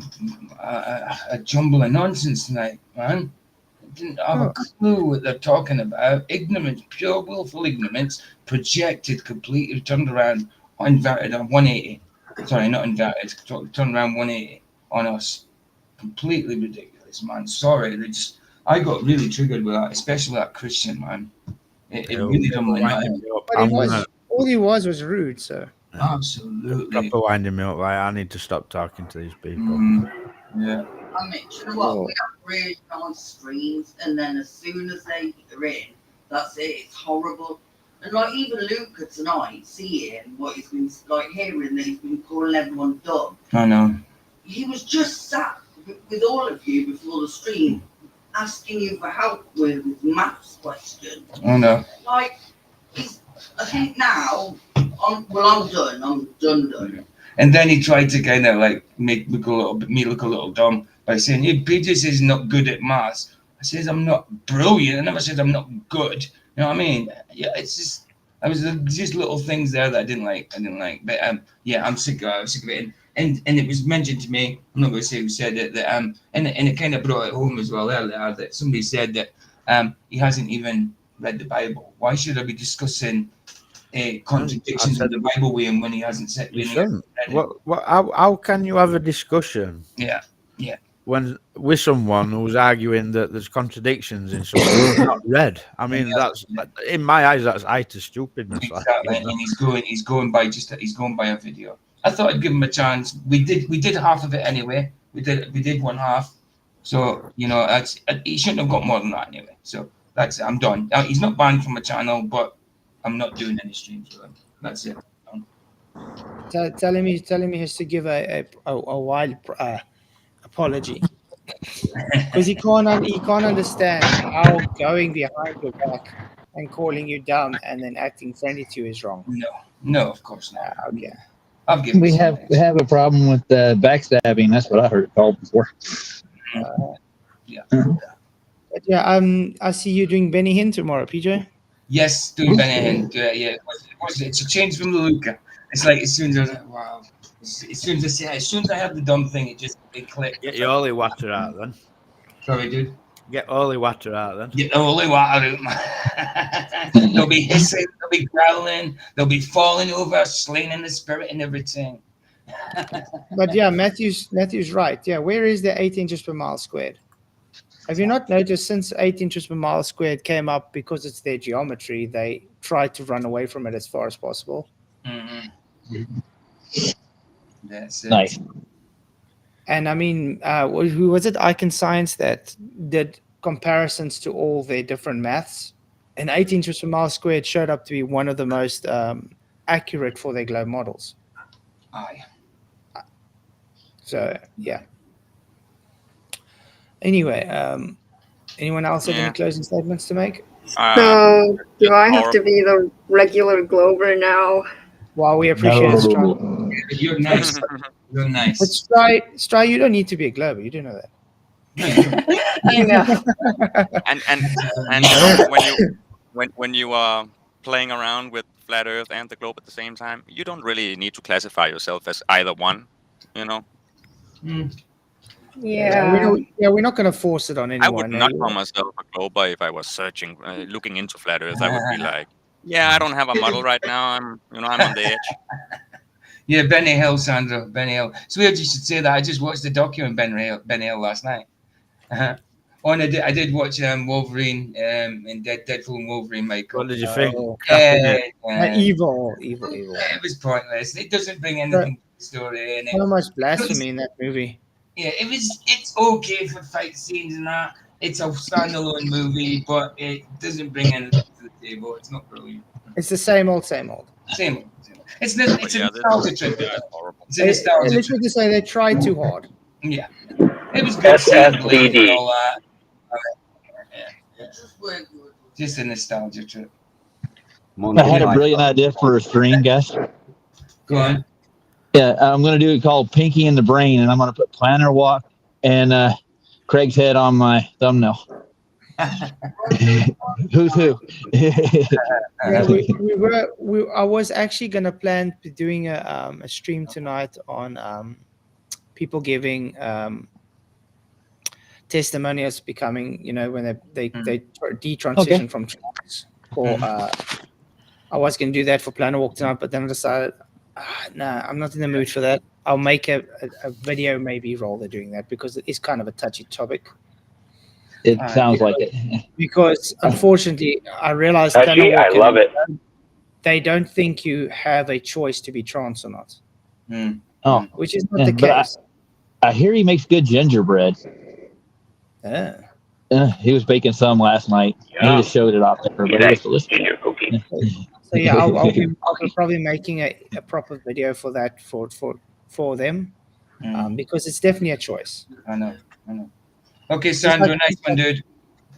a jumble of nonsense tonight, man? I didn't have a clue what they're talking about. Ignorance, pure willful ignorance, projected, completely turned around, inverted on 180. Sorry, not inverted, turned around 180 on us. Completely ridiculous, man. Sorry, I got really triggered with that, especially that Christian, man. It really done my nut. But all he was rude, so. Absolutely. Proper winding me up. Right? I need to stop talking to these people. Yeah. I mean, you know what? We have really nice streams, and then as soon as they are in, that's it. It's horrible. And like even Luca tonight, seeing what he's been like hearing that he's been calling everyone dumb. I know. He was just sat with all of you before the stream, asking you for help with maths questions. I know. Like, I think now, I'm done. I'm done. And then he tried to kind of like make me look a little dumb by saying, "Hey, Peter says he's not good at maths." I says, "I'm not brilliant. I never said I'm not good." You know what I mean? Yeah, it's just just little things there that I didn't like. But yeah, I'm sick of it. And it was mentioned to me. I'm not going to say who said it. That and it kind of brought it home as well earlier that somebody said that he hasn't even read the Bible. Why should I be discussing contradictions in the Bible with him when he hasn't said? You shouldn't. How can you have a discussion? Yeah. When with someone who's arguing that there's contradictions in something that's not read. I mean, that's in my eyes, that's utter stupidness. Exactly, and he's going by a video. I thought I'd give him a chance. We did half of it anyway. We did one half. So he shouldn't have got more than that anyway. So that's it. I'm done. He's not banned from my channel, but I'm not doing any streams with him. That's it. Telling me he has to give a wild apology because he can't understand how going behind your back and calling you dumb and then acting friendly to you is wrong. No, of course not. Okay. We have a problem with backstabbing. That's what I heard it called before. Yeah. But yeah, I see you doing Benny Hinn tomorrow, PJ. Yes, doing Benny Hinn. Yeah. It's a change from the Luca. It's like as soon as I was like, wow. As soon as I had the dumb thing, it clicked. Get your holy water out then. Sorry, dude. Get holy water out then. Get the holy water out, man. They'll be hissing, they'll be growling, they'll be falling over, slain in the spirit and everything. But yeah, Matthew's right. Yeah, where is the 8 inches per mile squared? Have you not noticed since 8 inches per mile squared came up because it's their geometry, they try to run away from it as far as possible? Mm-hmm. That's it. Nice. And I mean, who was it? Icon Science that did comparisons to all their different maths, and 8 inches per mile squared showed up to be one of the most accurate for their globe models. Aye. So yeah. Anyway, anyone else have any closing statements to make? So, do I have to be the regular Glober now? Well, we appreciate it, Stry. You're nice. You're nice. But Stry, you don't need to be a Glober. You do know that. I know. And when you are playing around with flat Earth and the globe at the same time, you don't really need to classify yourself as either one. Yeah. We're not going to force it on I would anyone. not call myself a glober if I was searching, looking into flat Earth. I would be like, yeah, I don't have a model right now. I'm on the edge. Yeah, Benny Hill, Sandra. Benny Hill. It's weird you should say that. I just watched the docu on Benny Hill last night. Oh, and I did watch Wolverine in Deadpool and Wolverine, Michael. What did you think? Evil. It was pointless. It doesn't bring anything to the story. And So much blasphemy in that movie. Yeah, it's okay for fight scenes and that. It's a standalone movie, but it doesn't bring anything to the table. It's not brilliant. It's the same old, same old. Same old. It's a nostalgia trip. It's a nostalgia Let's trip. just say they tried too hard. Yeah. It was good seeing Blade and all that. Just a nostalgia trip. I had a brilliant idea for a stream, guys. Go on. Yeah, I'm going to do it called Pinky in the Brain, and I'm going to put Planner Walk and Craig's head on my thumbnail. Who's who? Yeah, I was actually going to plan doing a stream tonight on people giving testimonials, becoming, when they detransition from trans. Or I was going to do that for Planner Walk tonight, but then I decided, no, I'm not in the mood for that. I'll make a video maybe while they're doing that, because it is kind of a touchy topic. It sounds like it. Because unfortunately, I realized Touchy, I love it. They don't think you have a choice to be trans or not. Oh, which is not the but case. I hear he makes good gingerbread. Yeah. He was baking some last night. Yeah. He just showed it off there, but it was delicious. So yeah, I'll be probably making a proper video for that for them, because it's definitely a choice. I know. Okay, Sandro, nice one, dude.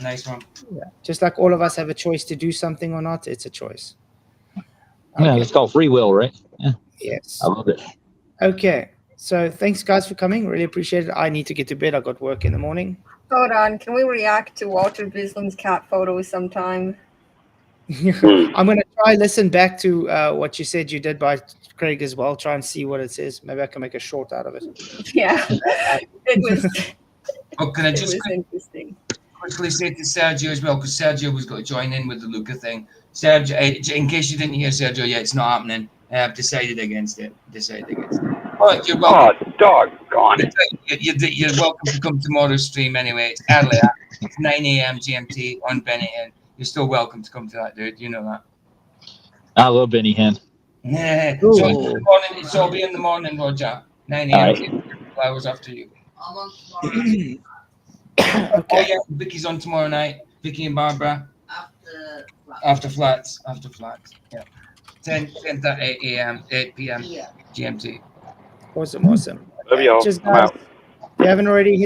Nice one. Yeah, just like all of us have a choice to do something or not, it's a choice. Yeah, it's called free will, right? Yeah. Yes. I love it. Okay, so thanks guys for coming. Really appreciate it. I need to get to bed. I got work in the morning. Hold on. Can we react to Walter Bislam's cat photos sometime? I'm going to try listen back to what you said you did by Craig as well. Try and see what it says. Maybe I can make a short out of it. Yeah, it was. Oh, can I just interesting. quickly say to Sergio as well, because Sergio was going to join in with the Luca thing. Sergio, in case you didn't hear Sergio, yeah, it's not happening. I've decided against it. Oh, you're welcome. Oh, doggone it. You're welcome to come tomorrow's stream anyway. It's early. It's 9 a.m. GMT on Benny Hinn. You're still welcome to come to that, dude. You know that. I love Benny Hinn. Yeah. So it's in the morning. So it'll be in the morning, Roger. 9 a.m. Right. 2 hours after you. I'm on tomorrow. Oh yeah, Vicky's on tomorrow night. Vicky and Barbara. After flats. Yeah. 10:30 a.m. 8 p.m. GMT. Awesome. Love y'all. Just I'm guys, out. if you haven't already hit